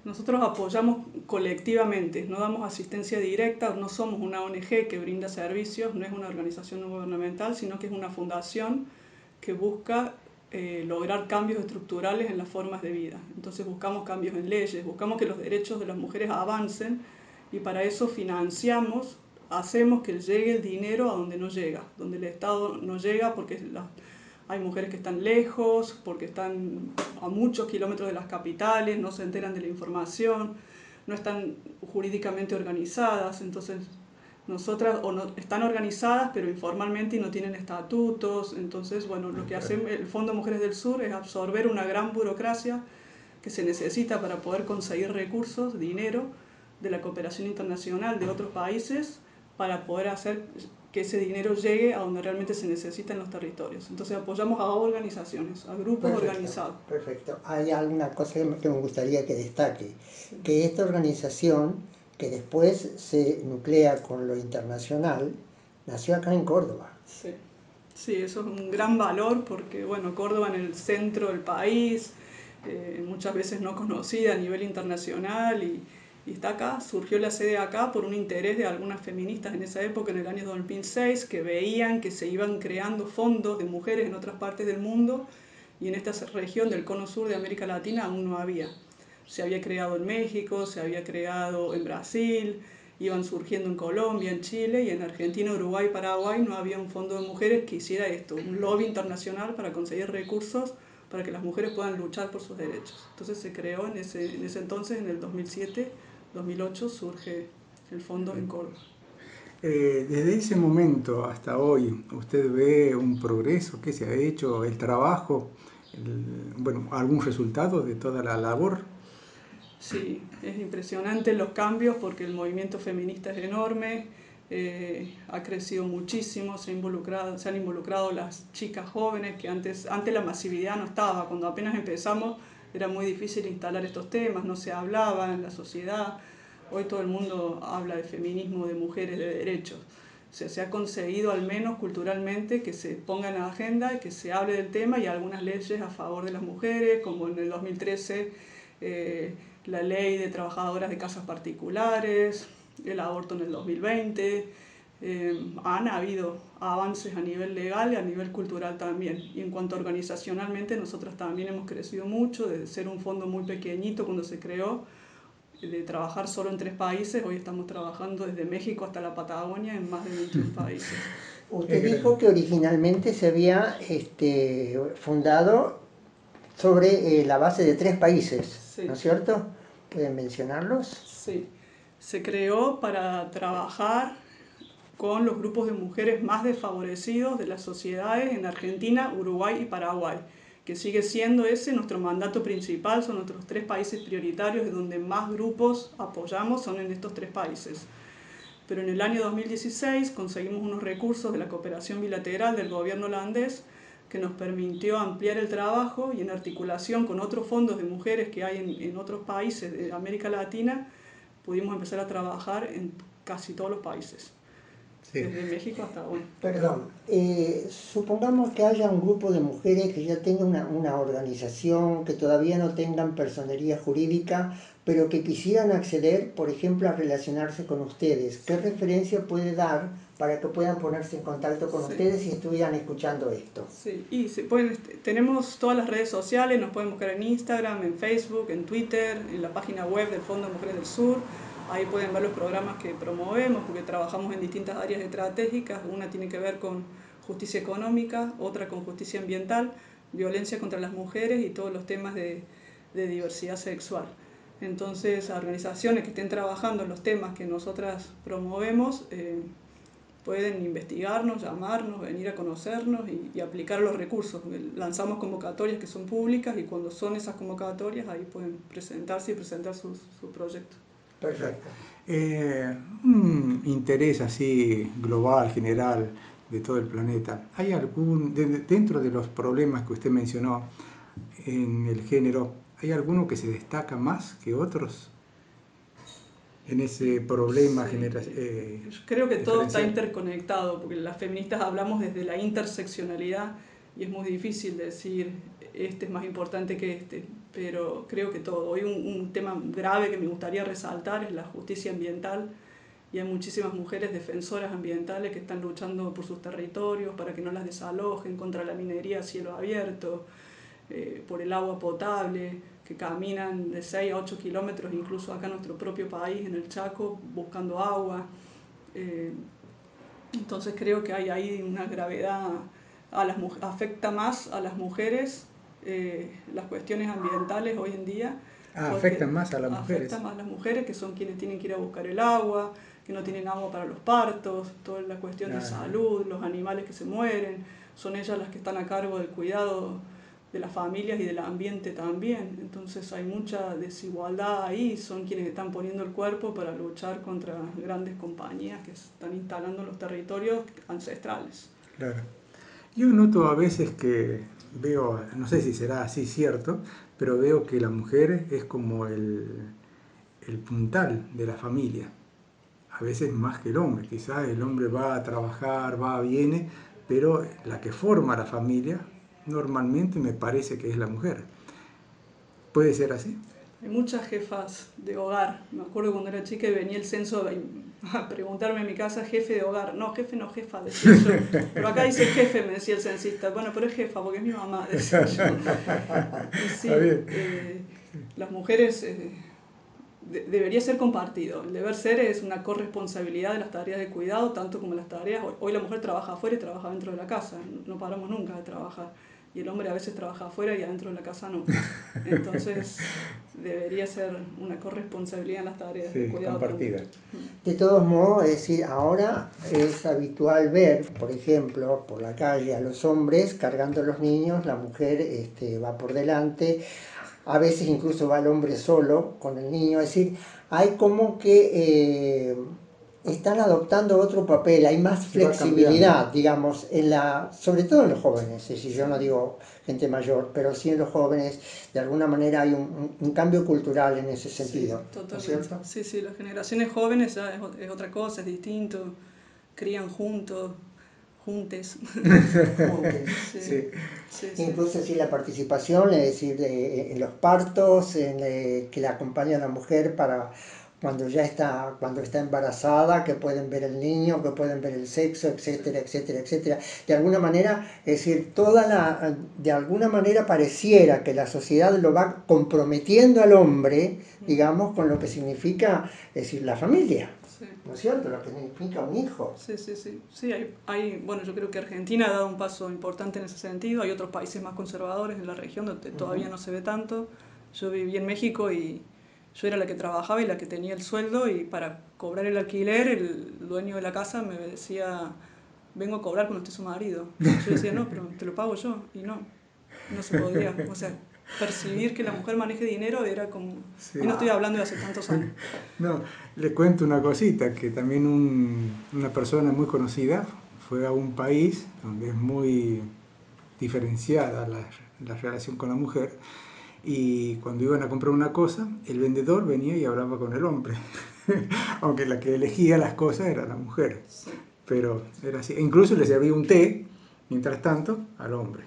nosotros apoyamos colectivamente, no damos asistencia directa, no somos una ONG que brinda servicios, no es una organización no gubernamental, sino que es una fundación que busca lograr cambios estructurales en las formas de vida. Entonces buscamos cambios en leyes, buscamos que los derechos de las mujeres avancen, y para eso financiamos, hacemos que llegue el dinero a donde no llega, donde el Estado no llega, porque hay mujeres que están lejos, porque están a muchos kilómetros de las capitales, no se enteran de la información, no están jurídicamente organizadas. Entonces nosotras, o no, están organizadas pero informalmente y no tienen estatutos. Entonces, bueno, lo que hace el Fondo Mujeres del Sur es absorber una gran burocracia que se necesita para poder conseguir recursos, dinero de la cooperación internacional de otros países, para poder hacer que ese dinero llegue a donde realmente se necesita en los territorios. Entonces apoyamos a organizaciones, a grupos organizados. Perfecto. Hay alguna cosa que me gustaría que destaque, que esta organización, que después se nuclea con lo internacional, nació acá en Córdoba. Sí. Sí, eso es un gran valor, porque bueno, Córdoba en el centro del país, muchas veces no conocida a nivel internacional, y está acá, surgió la sede acá por un interés de algunas feministas en esa época, en el año 2006, que veían que se iban creando fondos de mujeres en otras partes del mundo, y en esta región del cono sur de América Latina aún no había. Se había creado en México, se había creado en Brasil, iban surgiendo en Colombia, en Chile, y en Argentina, Uruguay, Paraguay no había un fondo de mujeres que hiciera esto, un lobby internacional para conseguir recursos para que las mujeres puedan luchar por sus derechos. Entonces se creó en ese entonces, en el 2007, 2008, surge el fondo en Córdoba. Desde ese momento hasta hoy, ¿usted ve un progreso? ¿Qué se ha hecho? ¿El trabajo? Bueno, ¿algún resultado de toda la labor? Sí, es impresionante los cambios, porque el movimiento feminista es enorme, ha crecido muchísimo, se han involucrado las chicas jóvenes, que antes la masividad no estaba. Cuando apenas empezamos era muy difícil instalar estos temas, no se hablaba en la sociedad. Hoy todo el mundo habla de feminismo, de mujeres, de derechos. se ha conseguido al menos culturalmente que se ponga en la agenda, que se hable del tema, y algunas leyes a favor de las mujeres, como en el 2013 la ley de trabajadoras de casas particulares, el aborto en el 2020. Han habido avances a nivel legal y a nivel cultural también. Y en cuanto a organizacionalmente, nosotros también hemos crecido mucho, de ser un fondo muy pequeñito cuando se creó, de trabajar solo en 3 países, hoy estamos trabajando desde México hasta la Patagonia en más de 21 países. Usted dijo que originalmente se había fundado sobre la base de 3 países, sí, ¿no es cierto? ¿Pueden mencionarlos? Sí, se creó para trabajar con los grupos de mujeres más desfavorecidos de las sociedades en Argentina, Uruguay y Paraguay, que sigue siendo ese nuestro mandato principal. Son nuestros 3 países prioritarios, de donde más grupos apoyamos son en estos 3 países. Pero en el año 2016 conseguimos unos recursos de la cooperación bilateral del gobierno holandés que nos permitió ampliar el trabajo, y en articulación con otros fondos de mujeres que hay en otros países de América Latina, pudimos empezar a trabajar en casi todos los países. Sí. Desde México hasta bueno. Perdón, supongamos que haya un grupo de mujeres que ya tenga una organización, que todavía no tengan personería jurídica, pero que quisieran acceder, por ejemplo, a relacionarse con ustedes. ¿Qué referencia puede dar para que puedan ponerse en contacto con ustedes si estuvieran escuchando esto? Sí, y tenemos todas las redes sociales, nos pueden buscar en Instagram, en Facebook, en Twitter, en la página web del Fondo Mujeres del Sur. Ahí pueden ver los programas que promovemos, porque trabajamos en distintas áreas estratégicas. Una tiene que ver con justicia económica, otra con justicia ambiental, violencia contra las mujeres y todos los temas de diversidad sexual. Entonces, organizaciones que estén trabajando en los temas que nosotras promovemos pueden investigarnos, llamarnos, venir a conocernos y aplicar los recursos. Lanzamos convocatorias que son públicas, y cuando son esas convocatorias ahí pueden presentarse y presentar sus proyectos. Perfecto. Un interés así global, general, de todo el planeta. ¿Hay algún, dentro de los problemas que usted mencionó en el género, hay alguno que se destaca más que otros en ese problema general? Creo que todo está interconectado, porque las feministas hablamos desde la interseccionalidad y es muy difícil decir este es más importante que este, pero creo que todo. Hoy un tema grave que me gustaría resaltar es la justicia ambiental, y hay muchísimas mujeres defensoras ambientales que están luchando por sus territorios, para que no las desalojen, contra la minería a cielo abierto, por el agua potable, que caminan de 6 a 8 kilómetros, incluso acá en nuestro propio país, en el Chaco, buscando agua. Entonces creo que hay ahí una gravedad, afecta más a las mujeres las cuestiones ambientales hoy en día. Afectan más a las mujeres. Afectan más a las mujeres, que son quienes tienen que ir a buscar el agua, que no tienen agua para los partos, toda la cuestión de salud, los animales que se mueren, son ellas las que están a cargo del cuidado de las familias y del ambiente también. Entonces hay mucha desigualdad ahí, son quienes están poniendo el cuerpo para luchar contra grandes compañías que están instalando los territorios ancestrales. Claro. Yo noto a veces que veo, no sé si será así cierto, pero veo que la mujer es como el puntal de la familia, a veces más que el hombre. Quizás el hombre va a trabajar, va, viene, pero la que forma la familia normalmente me parece que es la mujer. ¿Puede ser así? Hay muchas jefas de hogar. Me acuerdo cuando era chica y venía el censo a preguntarme en mi casa, jefe de hogar. No, jefe no, jefa, decía yo. Pero acá dice jefe, me decía el censista. Bueno, pero es jefa porque es mi mamá, decía yo. Y sí, las mujeres debería ser compartido. El deber ser es una corresponsabilidad de las tareas de cuidado, tanto como las tareas. Hoy la mujer trabaja afuera y trabaja dentro de la casa. No paramos nunca de trabajar. Y el hombre a veces trabaja afuera y adentro de la casa no. Entonces debería ser una corresponsabilidad en las tareas de cuidado compartida. De todos modos, es decir, ahora es habitual ver, por ejemplo, por la calle a los hombres cargando a los niños, la mujer va por delante, a veces incluso va el hombre solo con el niño, es decir, hay como que están adoptando otro papel, hay más flexibilidad, digamos, sobre todo en los jóvenes, es decir, yo no digo gente mayor, pero sí en los jóvenes, de alguna manera hay un cambio cultural en ese sentido. Sí, totalmente. ¿No es cierto? Sí, las generaciones jóvenes ya es otra cosa, es distinto. crían juntos, juntes. Sí, Sí. sí, sí. Incluso si la participación, es decir, en los partos, que la acompaña a la mujer para cuando está embarazada, que pueden ver el niño, que pueden ver el sexo, etcétera, etcétera, etcétera. De alguna manera, es decir, de alguna manera pareciera que la sociedad lo va comprometiendo al hombre, digamos, con lo que significa, es decir, la familia. Sí. ¿No es cierto? Lo que significa un hijo. Sí, sí, sí. Sí, bueno, yo creo que Argentina ha dado un paso importante en ese sentido. Hay otros países más conservadores en la región donde todavía no se ve tanto. Yo viví en México y yo era la que trabajaba y la que tenía el sueldo, y para cobrar el alquiler el dueño de la casa me decía, vengo a cobrar cuando esté su marido. Yo decía, no, pero te lo pago yo. Y no se podía. O sea, percibir que la mujer maneje dinero era como... Sí. Y no estoy hablando de hace tantos años. No, le cuento una cosita, que también una persona muy conocida fue a un país donde es muy diferenciada la relación con la mujer, y cuando iban a comprar una cosa, el vendedor venía y hablaba con el hombre, aunque la que elegía las cosas era la mujer, Sí. pero era así. E incluso le servía un té, mientras tanto, al hombre.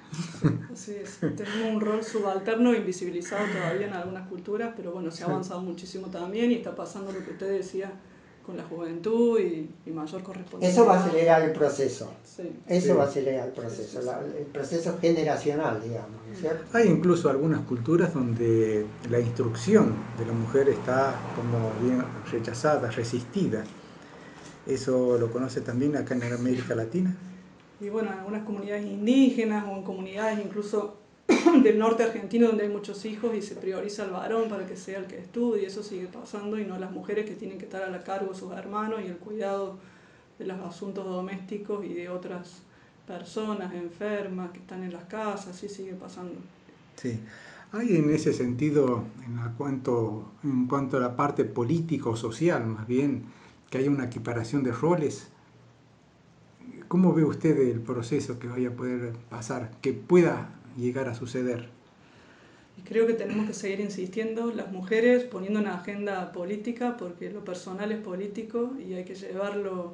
Así es, tenemos un rol subalterno e invisibilizado todavía en algunas culturas, pero bueno, se ha avanzado muchísimo también y está pasando lo que usted decía con la juventud y mayor corresponsabilidad. Eso va a acelerar el proceso. Sí. Eso Sí. va a acelerar el proceso, el proceso generacional, digamos, ¿no es cierto? Hay incluso algunas culturas donde la instrucción de la mujer está como bien rechazada, resistida. ¿Eso lo conoce también acá en América Latina? Y bueno, en algunas comunidades indígenas o en comunidades incluso del norte argentino donde hay muchos hijos y se prioriza al varón para que sea el que estudie, eso sigue pasando, y no las mujeres que tienen que estar a la cargo de sus hermanos y el cuidado de los asuntos domésticos y de otras personas enfermas que están en las casas, así sigue pasando. Sí. Hay en ese sentido, en cuanto a la parte político-social, más bien, que hay una equiparación de roles. ¿Cómo ve usted el proceso que vaya a poder pasar, que pueda llegar a suceder? Y creo que tenemos que seguir insistiendo, las mujeres poniendo una agenda política, porque lo personal es político y hay que llevarlo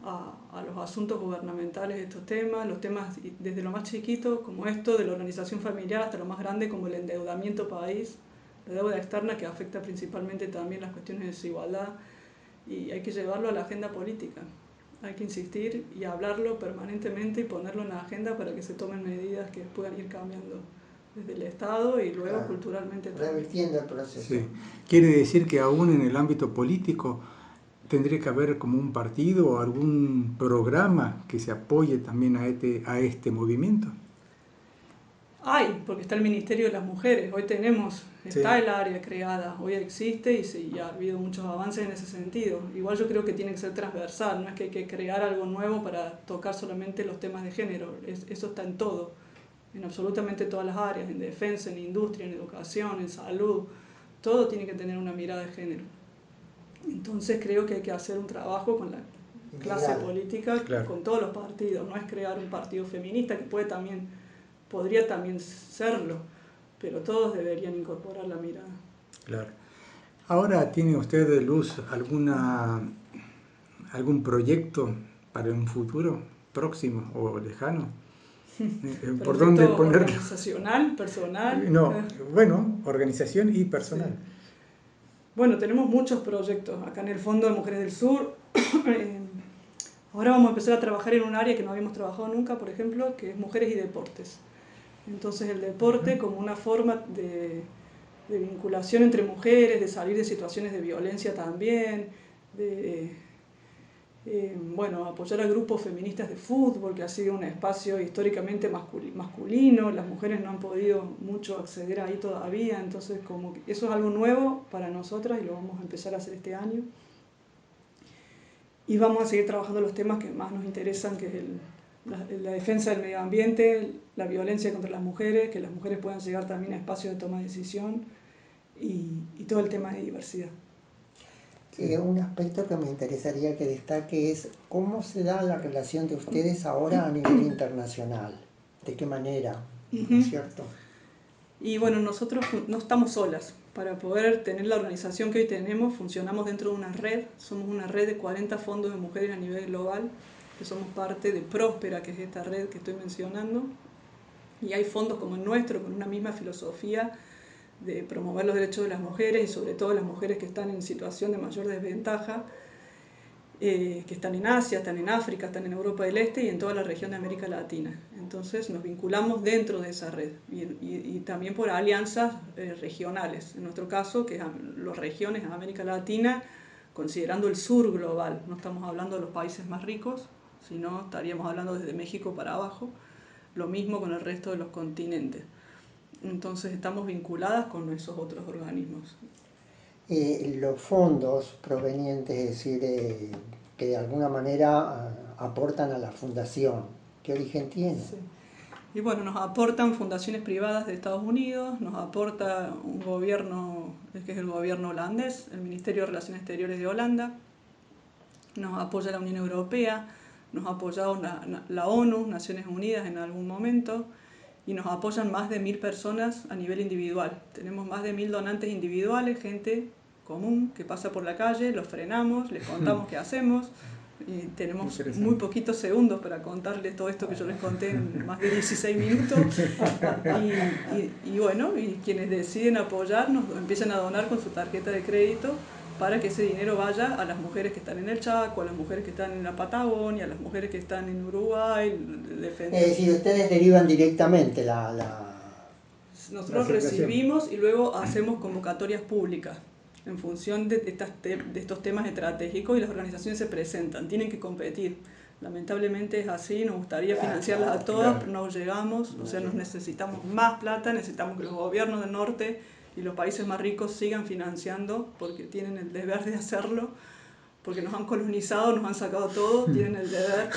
a los asuntos gubernamentales, estos temas, los temas desde lo más chiquito como esto de la organización familiar hasta lo más grande como el endeudamiento país, la deuda externa que afecta principalmente también las cuestiones de desigualdad, y hay que llevarlo a la agenda política. Hay que insistir y hablarlo permanentemente y ponerlo en la agenda para que se tomen medidas que puedan ir cambiando desde el Estado y luego culturalmente también. Revirtiendo el proceso. Sí. Quiere decir que aún en el ámbito político tendría que haber como un partido o algún programa que se apoye también a este movimiento. Hay, porque está el Ministerio de las Mujeres, hoy tenemos, está Sí. el área creada, hoy existe y ha habido muchos avances en ese sentido. Igual yo creo que tiene que ser transversal, no es que hay que crear algo nuevo para tocar solamente los temas de género, eso está en todo, en absolutamente todas las áreas, en defensa, en industria, en educación, en salud, todo tiene que tener una mirada de género. Entonces creo que hay que hacer un trabajo con la clase política, Claro. con todos los partidos, no es crear un partido feminista que podría también serlo, pero todos deberían incorporar la mirada. Claro. Ahora, ¿tiene usted, Luz, algún proyecto para un futuro próximo o lejano? ¿Por dónde ¿Proyecto ponerlo? organizacional, personal? No, bueno, organización y personal. Sí. Bueno, tenemos muchos proyectos acá en el Fondo de Mujeres del Sur. Ahora vamos a empezar a trabajar en un área que no habíamos trabajado nunca, por ejemplo, que es mujeres y deportes. Entonces el deporte como una forma de vinculación entre mujeres, de salir de situaciones de violencia también, de apoyar a grupos feministas de fútbol, que ha sido un espacio históricamente masculino, las mujeres no han podido mucho acceder ahí todavía, entonces como que eso es algo nuevo para nosotras y lo vamos a empezar a hacer este año. Y vamos a seguir trabajando los temas que más nos interesan, que es la defensa del medio ambiente, la violencia contra las mujeres, que las mujeres puedan llegar también a espacios de toma de decisión y todo el tema de diversidad. Un aspecto que me interesaría que destaque es cómo se da la relación de ustedes ahora a nivel internacional. ¿De qué manera? ¿No es cierto? Y bueno, nosotros no estamos solas. Para poder tener la organización que hoy tenemos, funcionamos dentro de una red. Somos una red de 40 fondos de mujeres a nivel global, que somos parte de Próspera, que es esta red que estoy mencionando. Y hay fondos como el nuestro, con una misma filosofía de promover los derechos de las mujeres y sobre todo las mujeres que están en situación de mayor desventaja, que están en Asia, están en África, están en Europa del Este y en toda la región de América Latina. Entonces nos vinculamos dentro de esa red y también por alianzas regionales. En nuestro caso, que es las regiones de América Latina, considerando el sur global. No estamos hablando de los países más ricos, sino estaríamos hablando desde México para abajo. Lo mismo con el resto de los continentes. Entonces estamos vinculadas con esos otros organismos. Los fondos provenientes, es decir, que de alguna manera aportan a la fundación, ¿qué origen tienen? Sí. Y bueno, nos aportan fundaciones privadas de Estados Unidos, nos aporta un gobierno, que es el gobierno holandés, el Ministerio de Relaciones Exteriores de Holanda, nos apoya la Unión Europea, nos ha apoyado la ONU, Naciones Unidas en algún momento, y nos apoyan más de 1000 personas a nivel individual. Tenemos más de 1000 donantes individuales, gente común que pasa por la calle, los frenamos, les contamos qué hacemos, y tenemos muy poquitos segundos para contarles todo esto que yo les conté en más de 16 minutos. Y bueno, y quienes deciden apoyarnos empiezan a donar con su tarjeta de crédito para que ese dinero vaya a las mujeres que están en el Chaco, a las mujeres que están en la Patagonia, a las mujeres que están en Uruguay. Es decir, ustedes derivan directamente Nosotros recibimos y luego hacemos convocatorias públicas en función de estos temas estratégicos y las organizaciones se presentan, tienen que competir. Lamentablemente es así, nos gustaría financiarlas a todas, pero no llegamos, o sea, nos necesitamos más plata, necesitamos que los gobiernos del norte y los países más ricos sigan financiando porque tienen el deber de hacerlo, porque nos han colonizado, nos han sacado todo, tienen el deber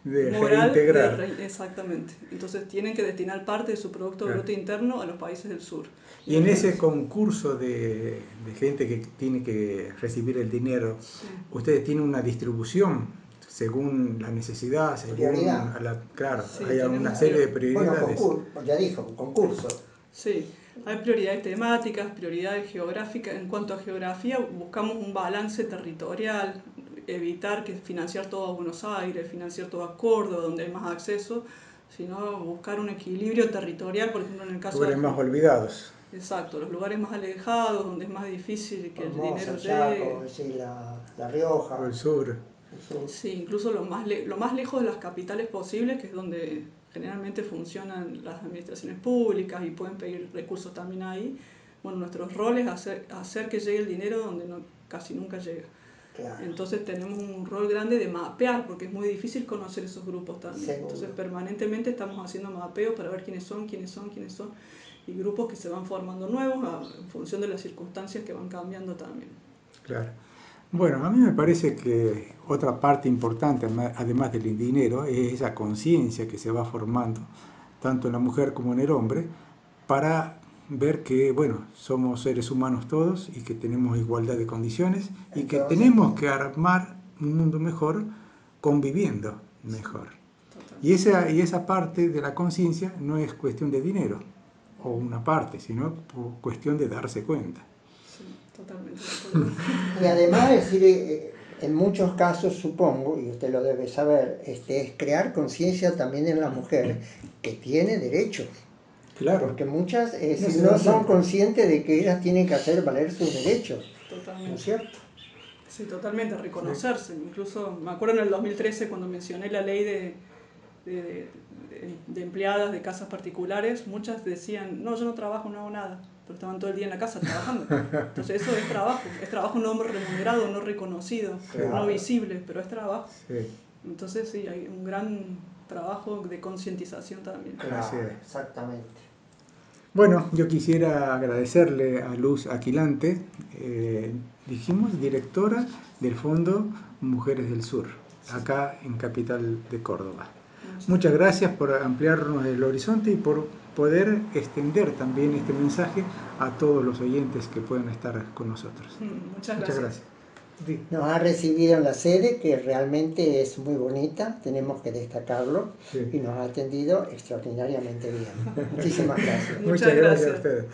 de moral reintegrar. Exactamente. Entonces tienen que destinar parte de su Producto Bruto Interno a los países del sur. Y en ese concurso de gente que tiene que recibir el dinero, sí, ¿ustedes tienen una distribución según la necesidad? Según claro, sí, hay una serie de prioridades. Bueno, ya dijo, concurso. Sí, hay prioridades temáticas, prioridades geográficas. En cuanto a geografía, buscamos un balance territorial, evitar que financiar todo a Buenos Aires, financiar todo a Córdoba, donde hay más acceso, sino buscar un equilibrio territorial, por ejemplo, en el caso de los más olvidados. Exacto, los lugares más alejados, donde es más difícil que Formosa, el dinero Chaco, llegue. Sí, la Rioja. O el sur. Sí, incluso lo más lejos de las capitales posibles, que es donde generalmente funcionan las administraciones públicas y pueden pedir recursos también ahí. Bueno, nuestro rol es hacer que llegue el dinero donde casi nunca llega. Claro. Entonces tenemos un rol grande de mapear, porque es muy difícil conocer esos grupos también. Seguro. Entonces permanentemente estamos haciendo mapeos para ver quiénes son, y grupos que se van formando nuevos en función de las circunstancias que van cambiando también. Claro. Bueno, a mí me parece que otra parte importante, además del dinero, es esa conciencia que se va formando, tanto en la mujer como en el hombre, para ver que, bueno, somos seres humanos todos y que tenemos igualdad de condiciones y que tenemos que armar un mundo mejor conviviendo mejor. Y esa parte de la conciencia no es cuestión de dinero, o una parte, sino cuestión de darse cuenta. Sí, totalmente. Y además, decir, en muchos casos, supongo, y usted lo debe saber, es crear conciencia también en la mujer que tiene derechos. Claro. Porque muchas no son conscientes de que ellas tienen que hacer valer sus derechos. Totalmente. ¿No es cierto? Sí, totalmente, reconocerse. Sí. Incluso me acuerdo en el 2013 cuando mencioné la ley de empleadas de casas particulares, muchas decían, no, yo no trabajo, no hago nada, pero estaban todo el día en la casa trabajando. Entonces eso es trabajo no remunerado, no reconocido, claro, no visible, pero es trabajo. Sí. Entonces sí, hay un gran trabajo de concientización también. Claro, exactamente. Bueno, yo quisiera agradecerle a Luz Aquilante, dijimos, directora del Fondo Mujeres del Sur, acá en Capital de Córdoba. Muchas gracias por ampliarnos el horizonte y por poder extender también este mensaje a todos los oyentes que puedan estar con nosotros. Muchas gracias. Sí. Nos ha recibido en la sede, que realmente es muy bonita, tenemos que destacarlo, sí, y nos ha atendido extraordinariamente bien. Muchísimas gracias. Muchas gracias a ustedes.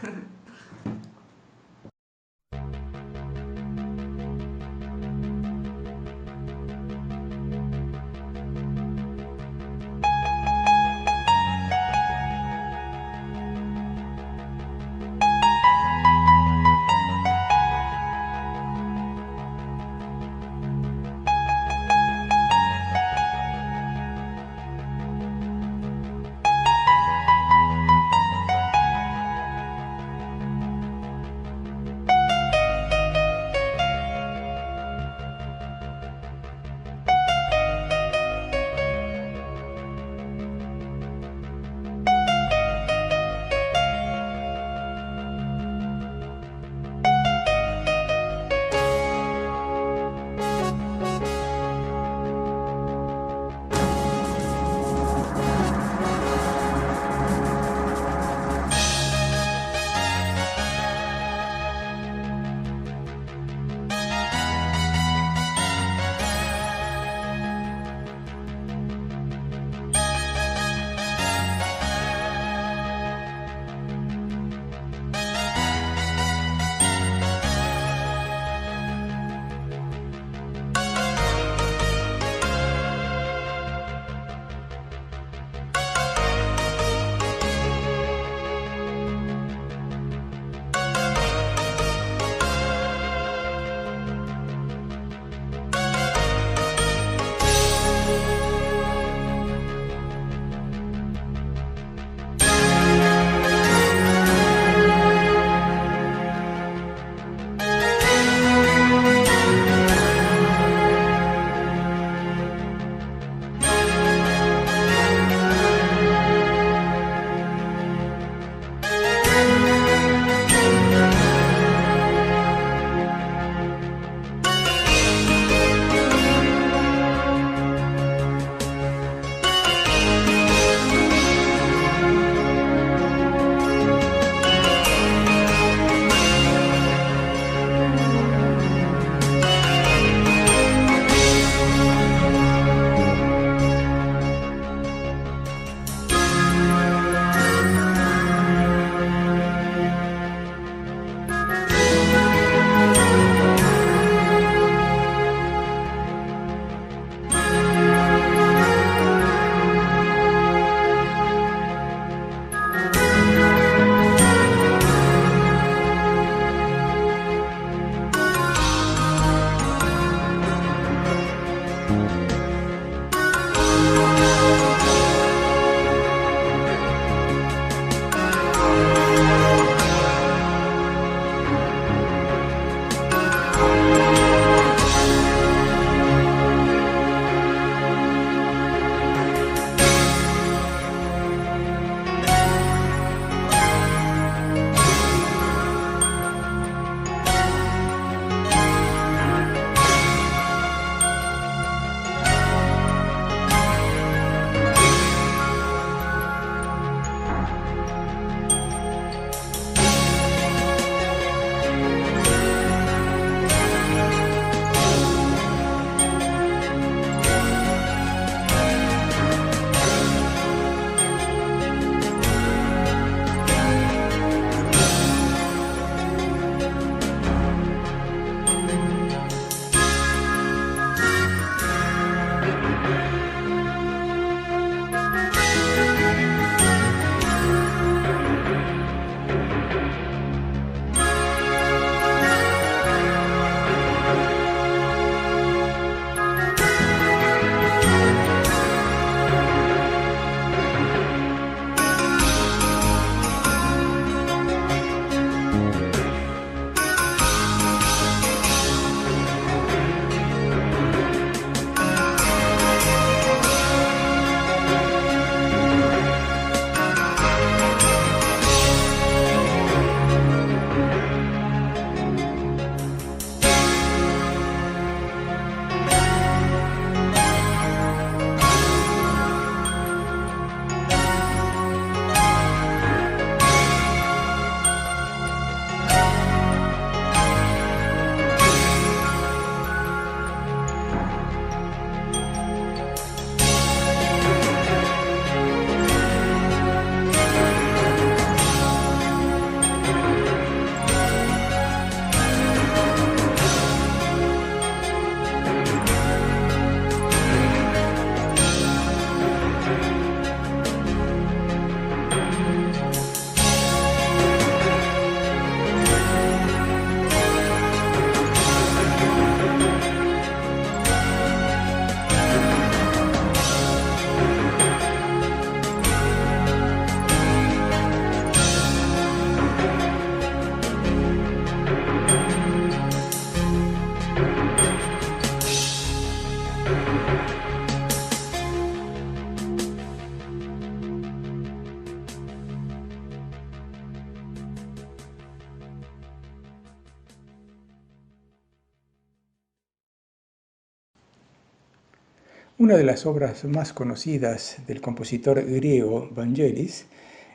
Una de las obras más conocidas del compositor griego Vangelis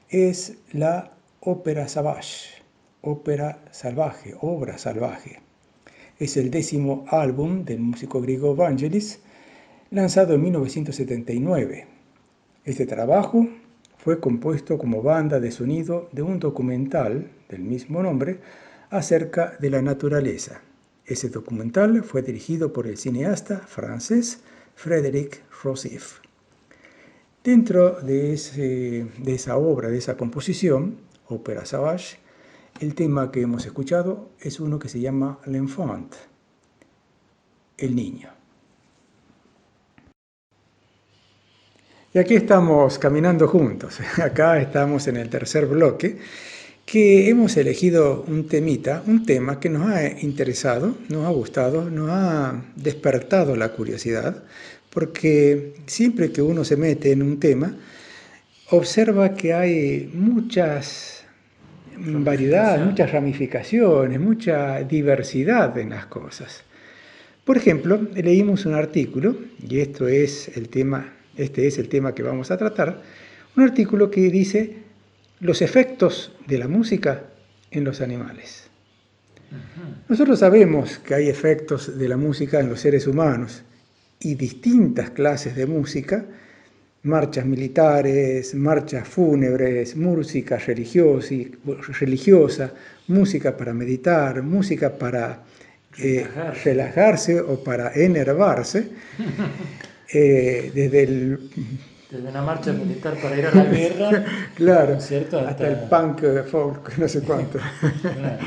es la ópera savage, ópera salvaje, obra salvaje. Es el 10º álbum del músico griego Vangelis, lanzado en 1979. Este trabajo fue compuesto como banda de sonido de un documental del mismo nombre acerca de la naturaleza. Ese documental fue dirigido por el cineasta francés Frédéric Rossif. Dentro de esa obra, de esa composición, Ópera Savage, el tema que hemos escuchado es uno que se llama L'Enfant, el niño. Y aquí estamos caminando juntos. Acá estamos en el tercer bloque, que hemos elegido un tema que nos ha interesado, nos ha gustado, nos ha despertado la curiosidad, porque siempre que uno se mete en un tema, observa que hay muchas variedades, muchas ramificaciones, mucha diversidad en las cosas. Por ejemplo, leímos un artículo, y este es el tema que vamos a tratar, un artículo que dice los efectos de la música en los animales. Nosotros sabemos que hay efectos de la música en los seres humanos y distintas clases de música, marchas militares, marchas fúnebres, música religiosa, música para meditar, música para relajarse o para enervarse, desde una marcha militar para ir a la guerra, claro, ¿cierto? hasta el punk, folk, no sé cuánto, claro.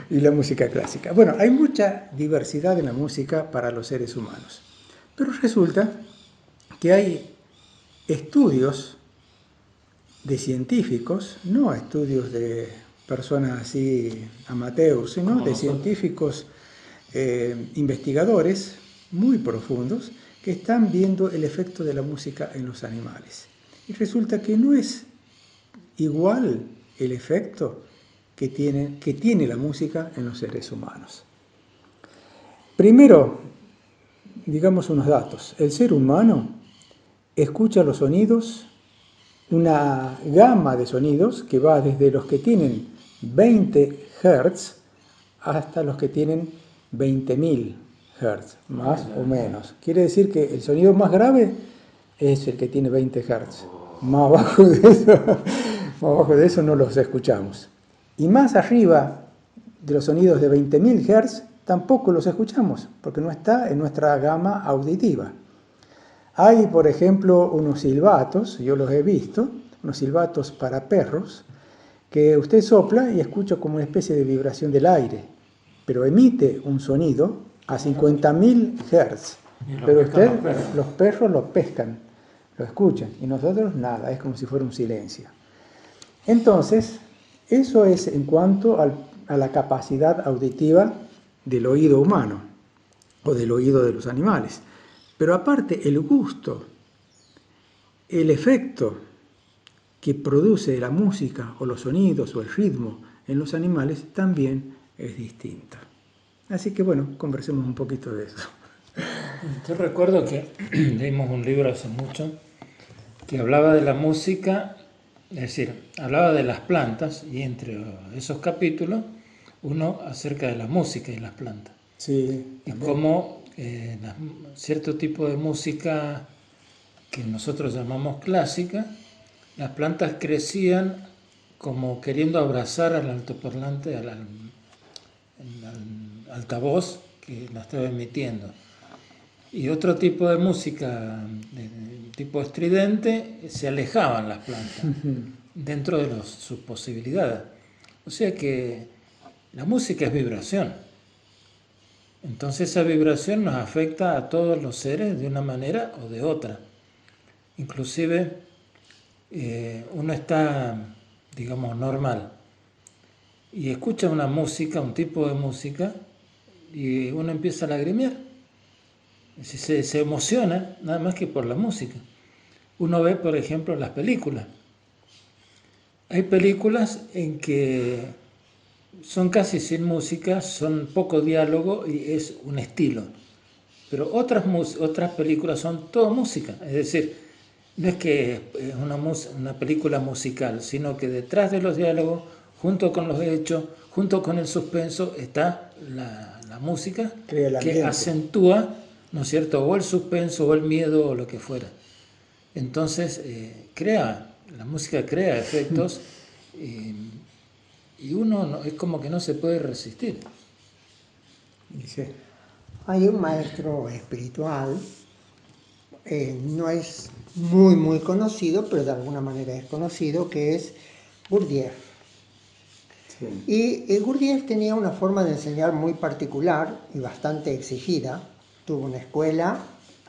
Y la música clásica. Bueno, hay mucha diversidad en la música para los seres humanos, pero resulta que hay estudios de científicos, no estudios de personas así amateurs, sino de científicos investigadores muy profundos que están viendo el efecto de la música en los animales. Y resulta que no es igual el efecto que tiene la música en los seres humanos. Primero, digamos unos datos. El ser humano escucha los sonidos, una gama de sonidos que va desde los que tienen 20 Hz hasta los que tienen 20.000 Hz, más o menos. Quiere decir que el sonido más grave es el que tiene 20 Hz. Más abajo de eso no los escuchamos. Y más arriba de los sonidos de 20.000 Hz tampoco los escuchamos, porque no está en nuestra gama auditiva. Hay, por ejemplo, unos silbatos, yo los he visto, unos silbatos para perros, que usted sopla y escucha como una especie de vibración del aire, pero emite un sonido a 50.000 Hz. Pero los perros lo pescan, lo escuchan, y nosotros nada, es como si fuera un silencio. Entonces, eso es en cuanto a la capacidad auditiva del oído humano o del oído de los animales. Pero aparte, el gusto, el efecto que produce la música o los sonidos o el ritmo en los animales también es distinto. Así que bueno, conversemos un poquito de eso. Yo recuerdo que leímos un libro hace mucho que hablaba de la música, es decir, hablaba de las plantas, y entre esos capítulos, uno acerca de la música y las plantas. Sí. Y cómo cierto tipo de música que nosotros llamamos clásica, las plantas crecían como queriendo abrazar al altoparlante, al altavoz que la estaba emitiendo. Y otro tipo de música, de tipo estridente, se alejaban las plantas dentro de sus posibilidades. O sea que la música es vibración. Entonces esa vibración nos afecta a todos los seres de una manera o de otra. Inclusive uno está, digamos, normal y escucha una música, un tipo de música, y uno empieza a lagrimear. Se emociona nada más que por la música. Uno ve, por ejemplo, las películas. Hay películas en que son casi sin música, son poco diálogo y es un estilo. Pero otras películas son todo música, es decir, no es que es una película musical, sino que detrás de los diálogos, junto con los hechos, junto con el suspenso, está la música Crea el que ambiente. acentúa, ¿no es cierto?, o el suspenso, o el miedo, o lo que fuera. Entonces, la música crea efectos y uno es como que no se puede resistir. Sí. Hay un maestro espiritual, no es muy conocido, pero de alguna manera es conocido, que es Gurdjieff. Sí. Y Gurdjieff tenía una forma de enseñar muy particular y bastante exigida. Tuvo una escuela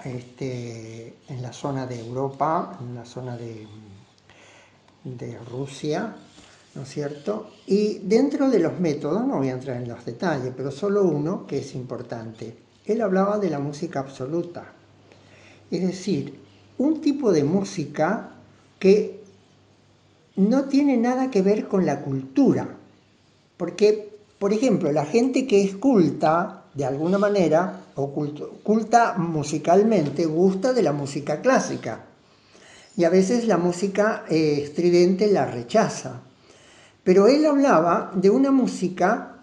en la zona de Europa, en la zona de Rusia, ¿no es cierto? Y dentro de los métodos, no voy a entrar en los detalles, pero solo uno que es importante. Él hablaba de la música absoluta, es decir, un tipo de música que no tiene nada que ver con la cultura, porque, por ejemplo, la gente que es culta, de alguna manera, o culta musicalmente, gusta de la música clásica, y a veces la música estridente la rechaza. Pero él hablaba de una música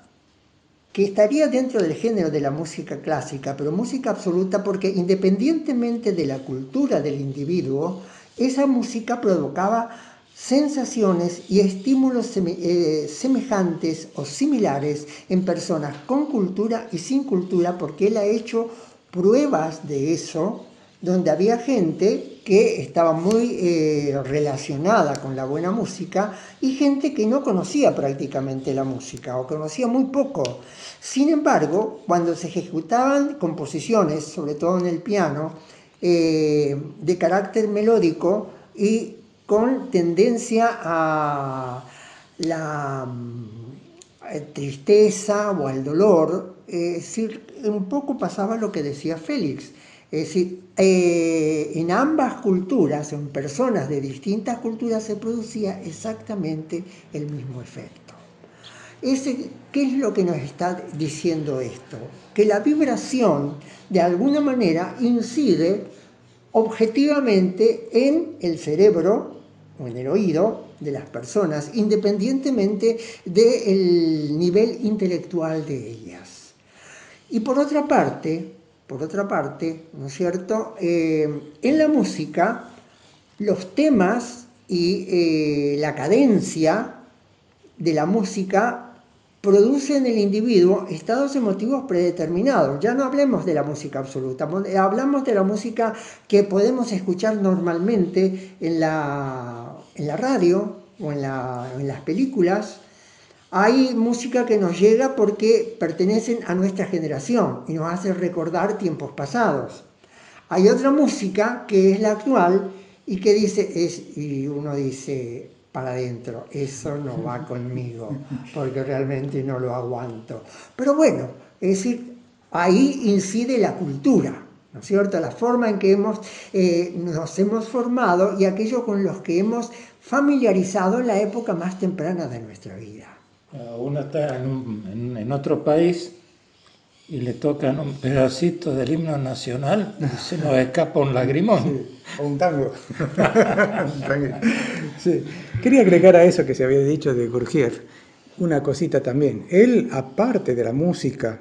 que estaría dentro del género de la música clásica, pero música absoluta, porque independientemente de la cultura del individuo, esa música provocaba sensaciones y estímulos semejantes o similares en personas con cultura y sin cultura, porque él ha hecho pruebas de eso, donde había gente que estaba muy relacionada con la buena música y gente que no conocía prácticamente la música o conocía muy poco. Sin embargo, cuando se ejecutaban composiciones, sobre todo en el piano, de carácter melódico y con tendencia a la tristeza o al dolor, es decir, un poco pasaba lo que decía Félix. Es decir, en ambas culturas, en personas de distintas culturas, se producía exactamente el mismo efecto. ¿Qué es lo que nos está diciendo esto? Que la vibración, de alguna manera, incide objetivamente en el cerebro o en el oído de las personas, independientemente del nivel intelectual de ellas. Y por otra parte, ¿no es cierto?, en la música, los temas y la cadencia de la música producen en el individuo estados emotivos predeterminados. Ya no hablemos de la música absoluta, hablamos de la música que podemos escuchar normalmente en la radio o en las películas. Hay música que nos llega porque pertenecen a nuestra generación y nos hace recordar tiempos pasados. Hay otra música que es la actual y que y uno dice para adentro, eso no va conmigo, porque realmente no lo aguanto. Pero bueno, es decir, ahí incide la cultura, ¿no es cierto? La forma en que nos hemos formado y aquello con los que hemos familiarizado en la época más temprana de nuestra vida. Uno está en otro país y le tocan un pedacito del himno nacional y se nos escapa un lagrimón. Sí, o un tango. Sí. Quería agregar a eso que se había dicho de Gurdjieff una cosita también. Él, aparte de la música,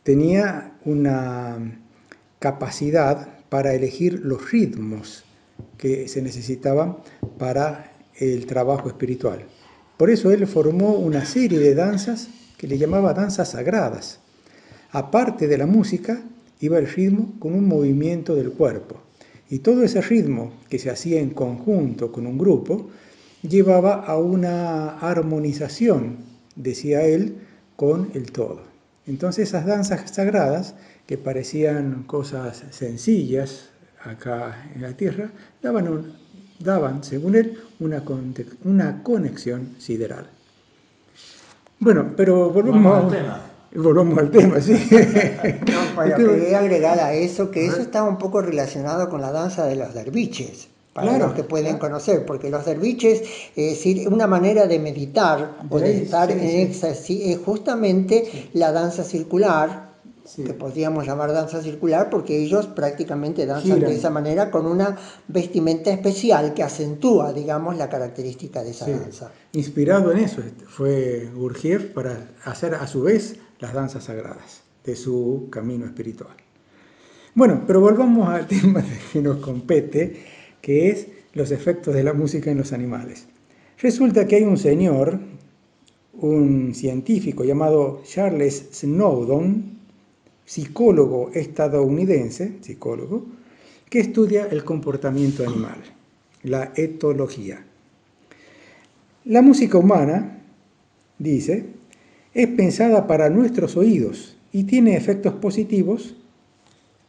tenía una capacidad para elegir los ritmos que se necesitaban para el trabajo espiritual. Por eso él formó una serie de danzas que le llamaba danzas sagradas. Aparte de la música, iba el ritmo con un movimiento del cuerpo. Y todo ese ritmo que se hacía en conjunto con un grupo, llevaba a una armonización, decía él, con el todo. Entonces esas danzas sagradas, que parecían cosas sencillas acá en la tierra, daban según él, una conexión sideral. Bueno, pero volvamos al tema, sí. No, bueno, quería agregar a eso que eso está un poco relacionado con la danza de los derviches, para los que pueden conocer, porque los derviches, es decir, una manera de meditar o de estar en éxtasis es justamente la danza circular, Sí. que podríamos llamar danza circular, porque ellos prácticamente danzan Giran. de esa manera con una vestimenta especial que acentúa, digamos, la característica de esa Sí. danza. Inspirado en eso fue Gurdjieff para hacer a su vez las danzas sagradas de su camino espiritual. Bueno, pero volvamos al tema que nos compete, que es los efectos de la música en los animales. Resulta que hay un señor, un científico llamado Charles Snowdon, psicólogo estadounidense, que estudia el comportamiento animal, la etología. La música humana, dice, es pensada para nuestros oídos y tiene efectos positivos,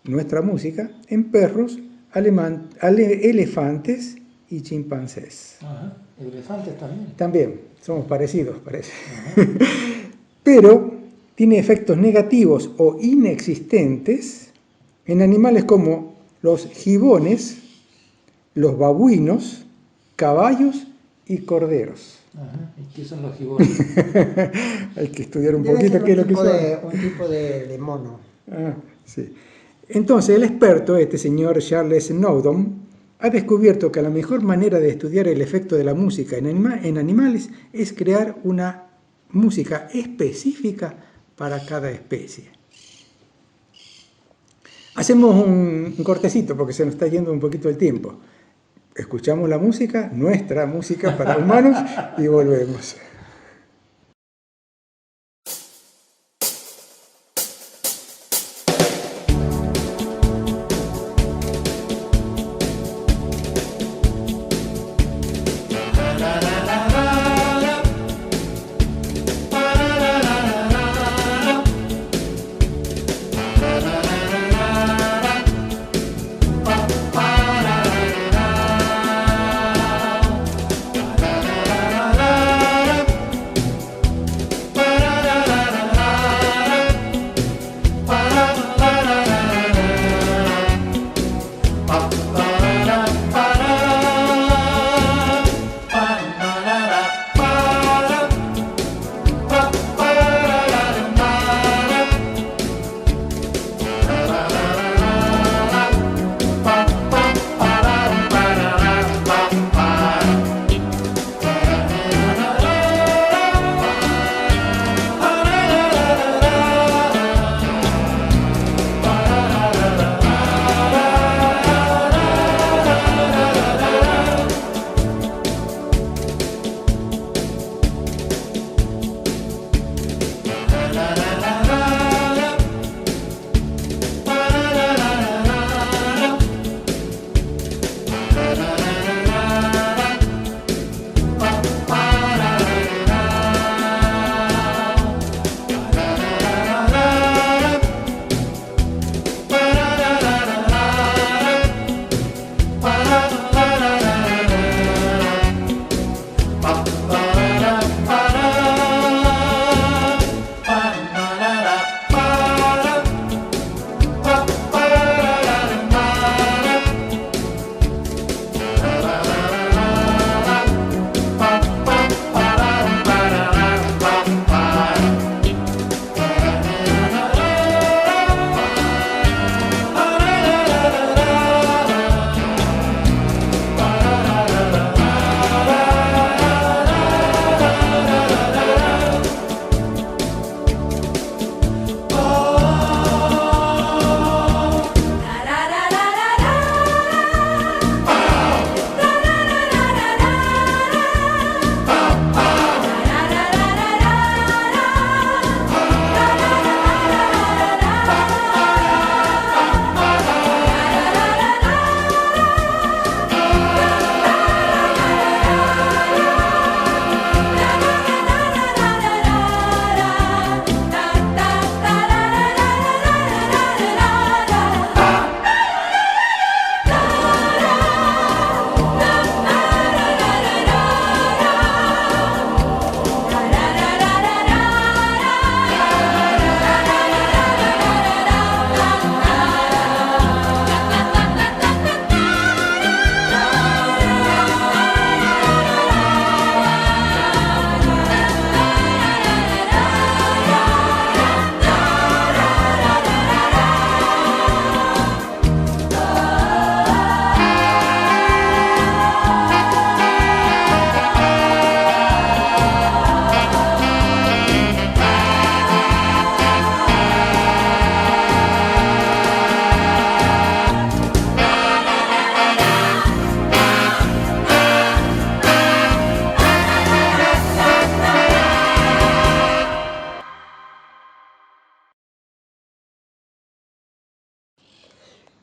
nuestra música, en perros, elefantes y chimpancés. Ajá. Elefantes también. También, somos parecidos, parece. Pero tiene efectos negativos o inexistentes en animales como los gibones, los babuinos, caballos y corderos. Ajá. ¿Y qué son los gibones? Hay que estudiar un Debe poquito ser qué es lo que son. un tipo de mono. Ah, sí. Entonces el experto, este señor Charles Snowdon, ha descubierto que la mejor manera de estudiar el efecto de la música en animales es crear una música específica para cada especie. Hacemos un cortecito porque se nos está yendo un poquito el tiempo. Escuchamos la música, nuestra música para humanos, y volvemos.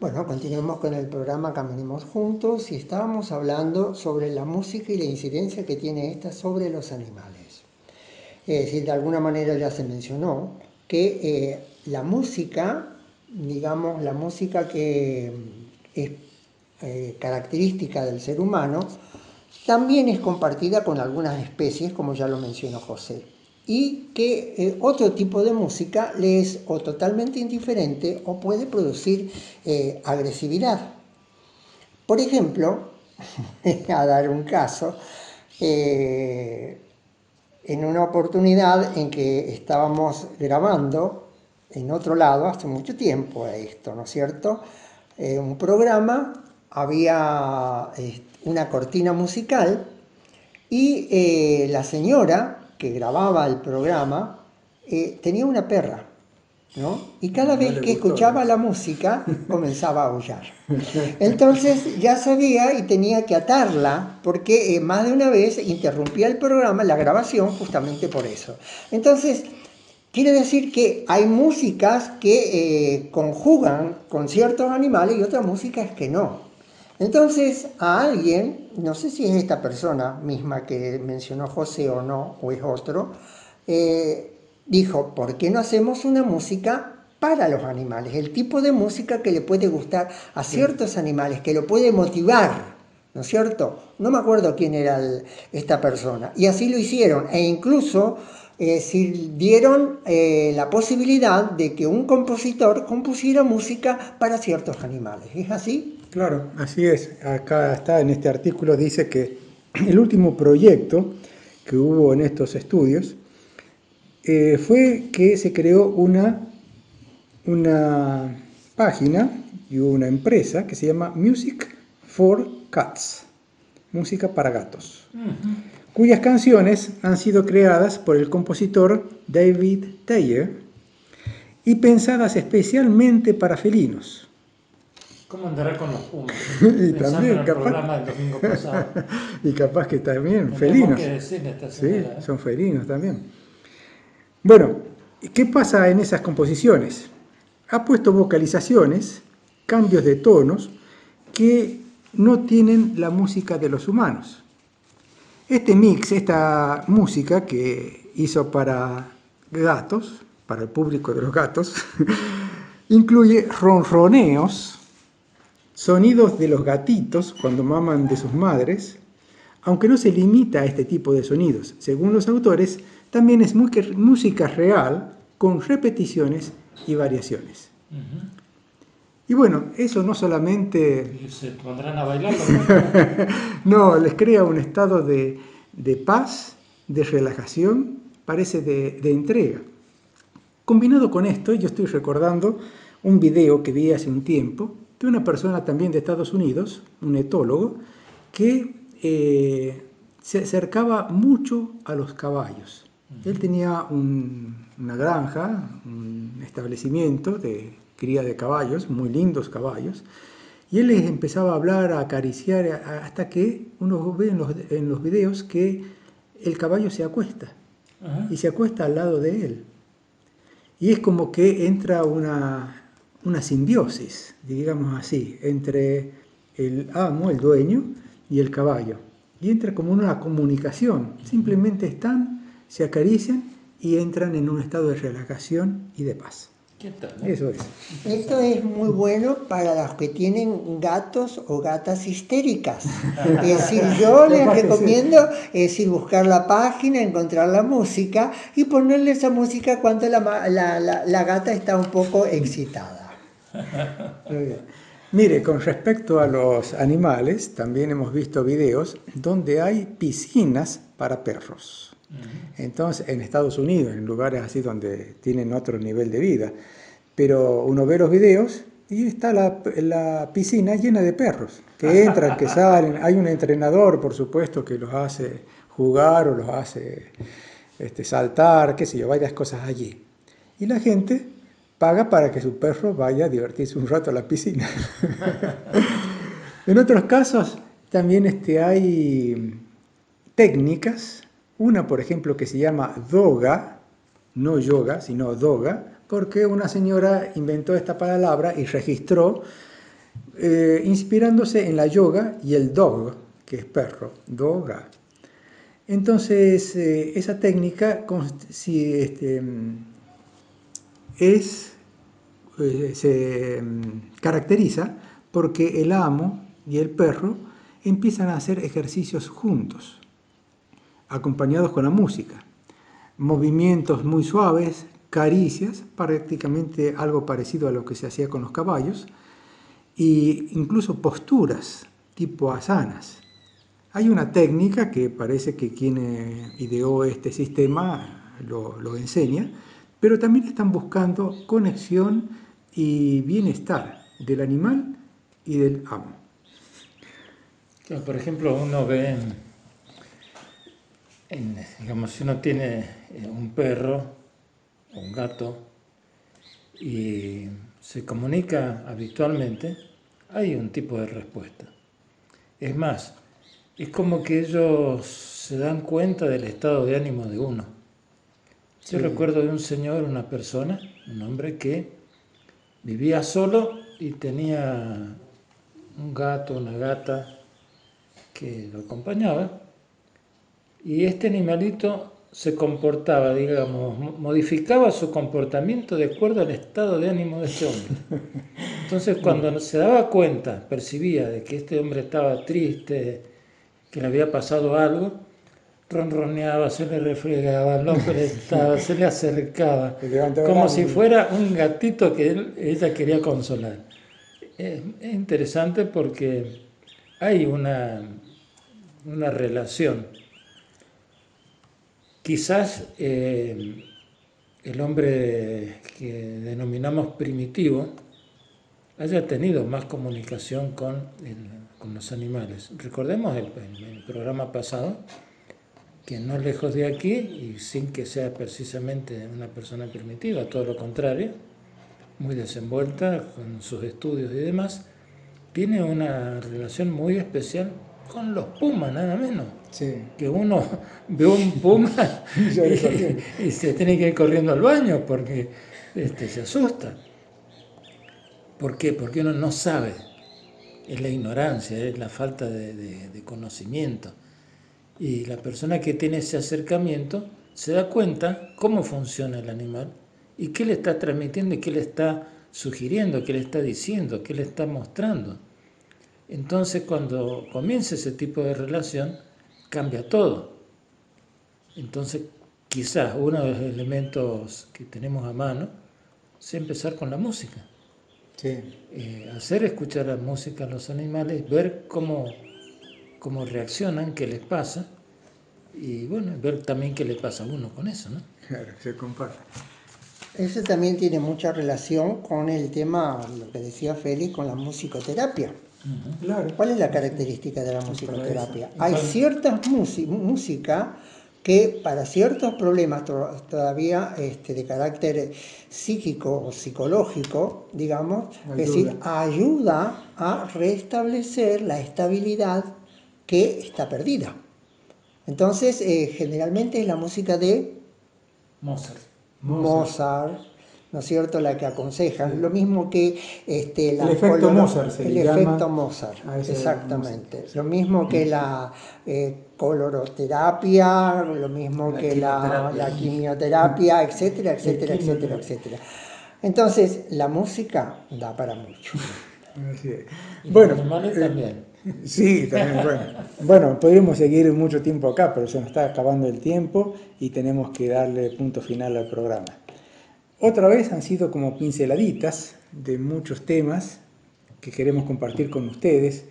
Bueno, continuemos con el programa Caminemos Juntos y estábamos hablando sobre la música y la incidencia que tiene esta sobre los animales. Es decir, de alguna manera ya se mencionó que la música, digamos, la música que es característica del ser humano, también es compartida con algunas especies, como ya lo mencionó José. Y que otro tipo de música le es o totalmente indiferente o puede producir agresividad. Por ejemplo, a dar un caso, en una oportunidad en que estábamos grabando en otro lado, hace mucho tiempo esto, ¿no es cierto? Un programa, había una cortina musical y la señora que grababa el programa tenía una perra, ¿no? Y cada vez que escuchaba la música comenzaba a aullar. Entonces ya sabía y tenía que atarla porque más de una vez interrumpía el programa, la grabación, justamente por eso. Entonces, quiere decir que hay músicas que conjugan con ciertos animales y otras músicas que no. Entonces a alguien, no sé si es esta persona misma que mencionó José o no, o es otro, dijo, ¿por qué no hacemos una música para los animales? El tipo de música que le puede gustar a ciertos animales, que lo puede motivar, ¿no es cierto? No me acuerdo quién era esta persona. Y así lo hicieron, e incluso dieron la posibilidad de que un compositor compusiera música para ciertos animales. ¿Es así? Claro, así es. Acá está, en este artículo dice que el último proyecto que hubo en estos estudios fue que se creó una página y una empresa que se llama Music for Cats, música para gatos, cuyas canciones han sido creadas por el compositor David Thayer y pensadas especialmente para felinos. ¿Cómo andará con los puntos? Y Pensando también en el capaz, programa del domingo pasado. y capaz que también No felinos. que decirle a esta Sí, señora, son felinos también. Bueno, ¿qué pasa en esas composiciones? Ha puesto vocalizaciones, cambios de tonos que no tienen la música de los humanos. Este mix, esta música que hizo para gatos, para el público de los gatos, incluye ronroneos, sonidos de los gatitos cuando maman de sus madres, aunque no se limita a este tipo de sonidos. Según los autores, también es música real con repeticiones y variaciones. Y bueno, eso no solamente... ¿y se pondrán a bailar? no, les crea un estado de paz, de relajación, parece de entrega. Combinado con esto, yo estoy recordando un video que vi hace un tiempo de una persona también de Estados Unidos, un etólogo, que se acercaba mucho a los caballos. Él tenía una granja, un establecimiento de cría de caballos, muy lindos caballos, y él les empezaba a hablar, a acariciar, hasta que uno ve en los videos que el caballo se acuesta, y se acuesta al lado de él. Y es como que entra una simbiosis, digamos así, entre el amo, el dueño, y el caballo. Y entra como una comunicación. Simplemente están, se acarician y entran en un estado de relajación y de paz. ¿Qué tal? Eso es. Esto es muy bueno para los que tienen gatos o gatas histéricas. Es decir, yo les recomiendo buscar la página, encontrar la música y ponerle esa música cuando la gata está un poco excitada. Muy bien. Mire, con respecto a los animales, también hemos visto videos donde hay piscinas para perros. Entonces, en Estados Unidos, en lugares así donde tienen otro nivel de vida, pero uno ve los videos y está la piscina llena de perros, que entran, que salen. Hay un entrenador, por supuesto, que los hace jugar o los hace saltar, qué sé yo, varias cosas allí. Y la gente paga para que su perro vaya a divertirse un rato a la piscina. En otros casos también hay técnicas, una por ejemplo que se llama doga, no yoga, sino doga, porque una señora inventó esta palabra y registró inspirándose en la yoga y el dog, que es perro, doga. Entonces, esa técnica se caracteriza porque el amo y el perro empiezan a hacer ejercicios juntos, acompañados con la música. Movimientos muy suaves, caricias, prácticamente algo parecido a lo que se hacía con los caballos, e incluso posturas tipo asanas. Hay una técnica que parece que quien ideó este sistema lo enseña, pero también están buscando conexión y bienestar del animal y del amo. Por ejemplo, uno ve, digamos, si uno tiene un perro o un gato y se comunica habitualmente, hay un tipo de respuesta. Es más, es como que ellos se dan cuenta del estado de ánimo de uno. Yo recuerdo de un señor, una persona, un hombre que vivía solo y tenía un gato, una gata que lo acompañaba, y este animalito se comportaba, digamos, modificaba su comportamiento de acuerdo al estado de ánimo de este hombre. Entonces, cuando se daba cuenta, percibía de que este hombre estaba triste, que le había pasado algo, ronroneaba, se le refregaba, lo prestaba, se le acercaba, como si fuera un gatito que ella quería consolar. Es interesante porque hay una relación. Quizás el hombre que denominamos primitivo haya tenido más comunicación con los animales. Recordemos el programa pasado, que no lejos de aquí, y sin que sea precisamente una persona primitiva, todo lo contrario, muy desenvuelta con sus estudios y demás, tiene una relación muy especial con los pumas, nada menos. Sí. Que uno ve un puma y se tiene que ir corriendo al baño porque se asusta. ¿Por qué? Porque uno no sabe. Es la ignorancia, es la falta de conocimiento. Y la persona que tiene ese acercamiento se da cuenta cómo funciona el animal y qué le está transmitiendo y qué le está sugiriendo, qué le está diciendo, qué le está mostrando. Entonces, cuando comienza ese tipo de relación, cambia todo. Entonces, quizás uno de los elementos que tenemos a mano es empezar con la música. Sí. Hacer escuchar la música a los animales, ver cómo reaccionan, qué les pasa, y bueno, ver también qué le pasa a uno con eso, ¿no? Claro, se comparte. Eso también tiene mucha relación con el tema, lo que decía Félix, con la musicoterapia. Claro. ¿Cuál es la característica de la musicoterapia? Hay ciertas música que para ciertos problemas todavía de carácter psíquico o psicológico, digamos, es decir, ayuda a restablecer la estabilidad que está perdida. Entonces, generalmente es la música de Mozart, ¿no es cierto?, la que aconsejan. Sí. Lo mismo que el efecto Mozart. El efecto Mozart, exactamente. Lo mismo que la coloroterapia, lo mismo que la quimioterapia, etcétera, etcétera, etcétera, etcétera. Entonces, la música da para mucho. Bueno, los animales también. Sí, también, bueno, podríamos seguir mucho tiempo acá, pero se nos está acabando el tiempo y tenemos que darle punto final al programa. Otra vez han sido como pinceladitas de muchos temas que queremos compartir con ustedes.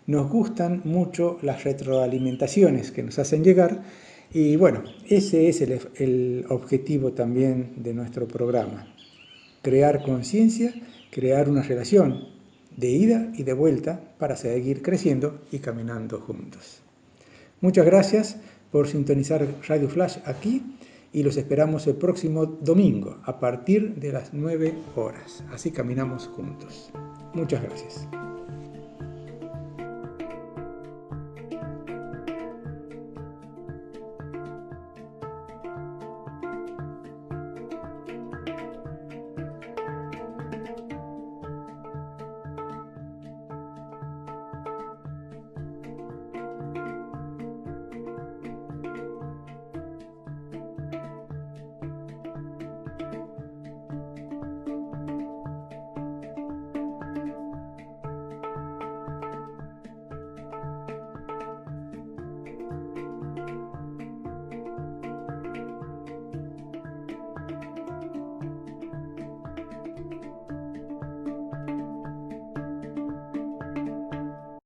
Nos gustan mucho las retroalimentaciones que nos hacen llegar y bueno, ese es el objetivo también de nuestro programa. Crear conciencia, crear una relación de ida y de vuelta para seguir creciendo y caminando juntos. Muchas gracias por sintonizar Radio Flash aquí y los esperamos el próximo domingo a partir de las 9 horas. Así caminamos juntos. Muchas gracias.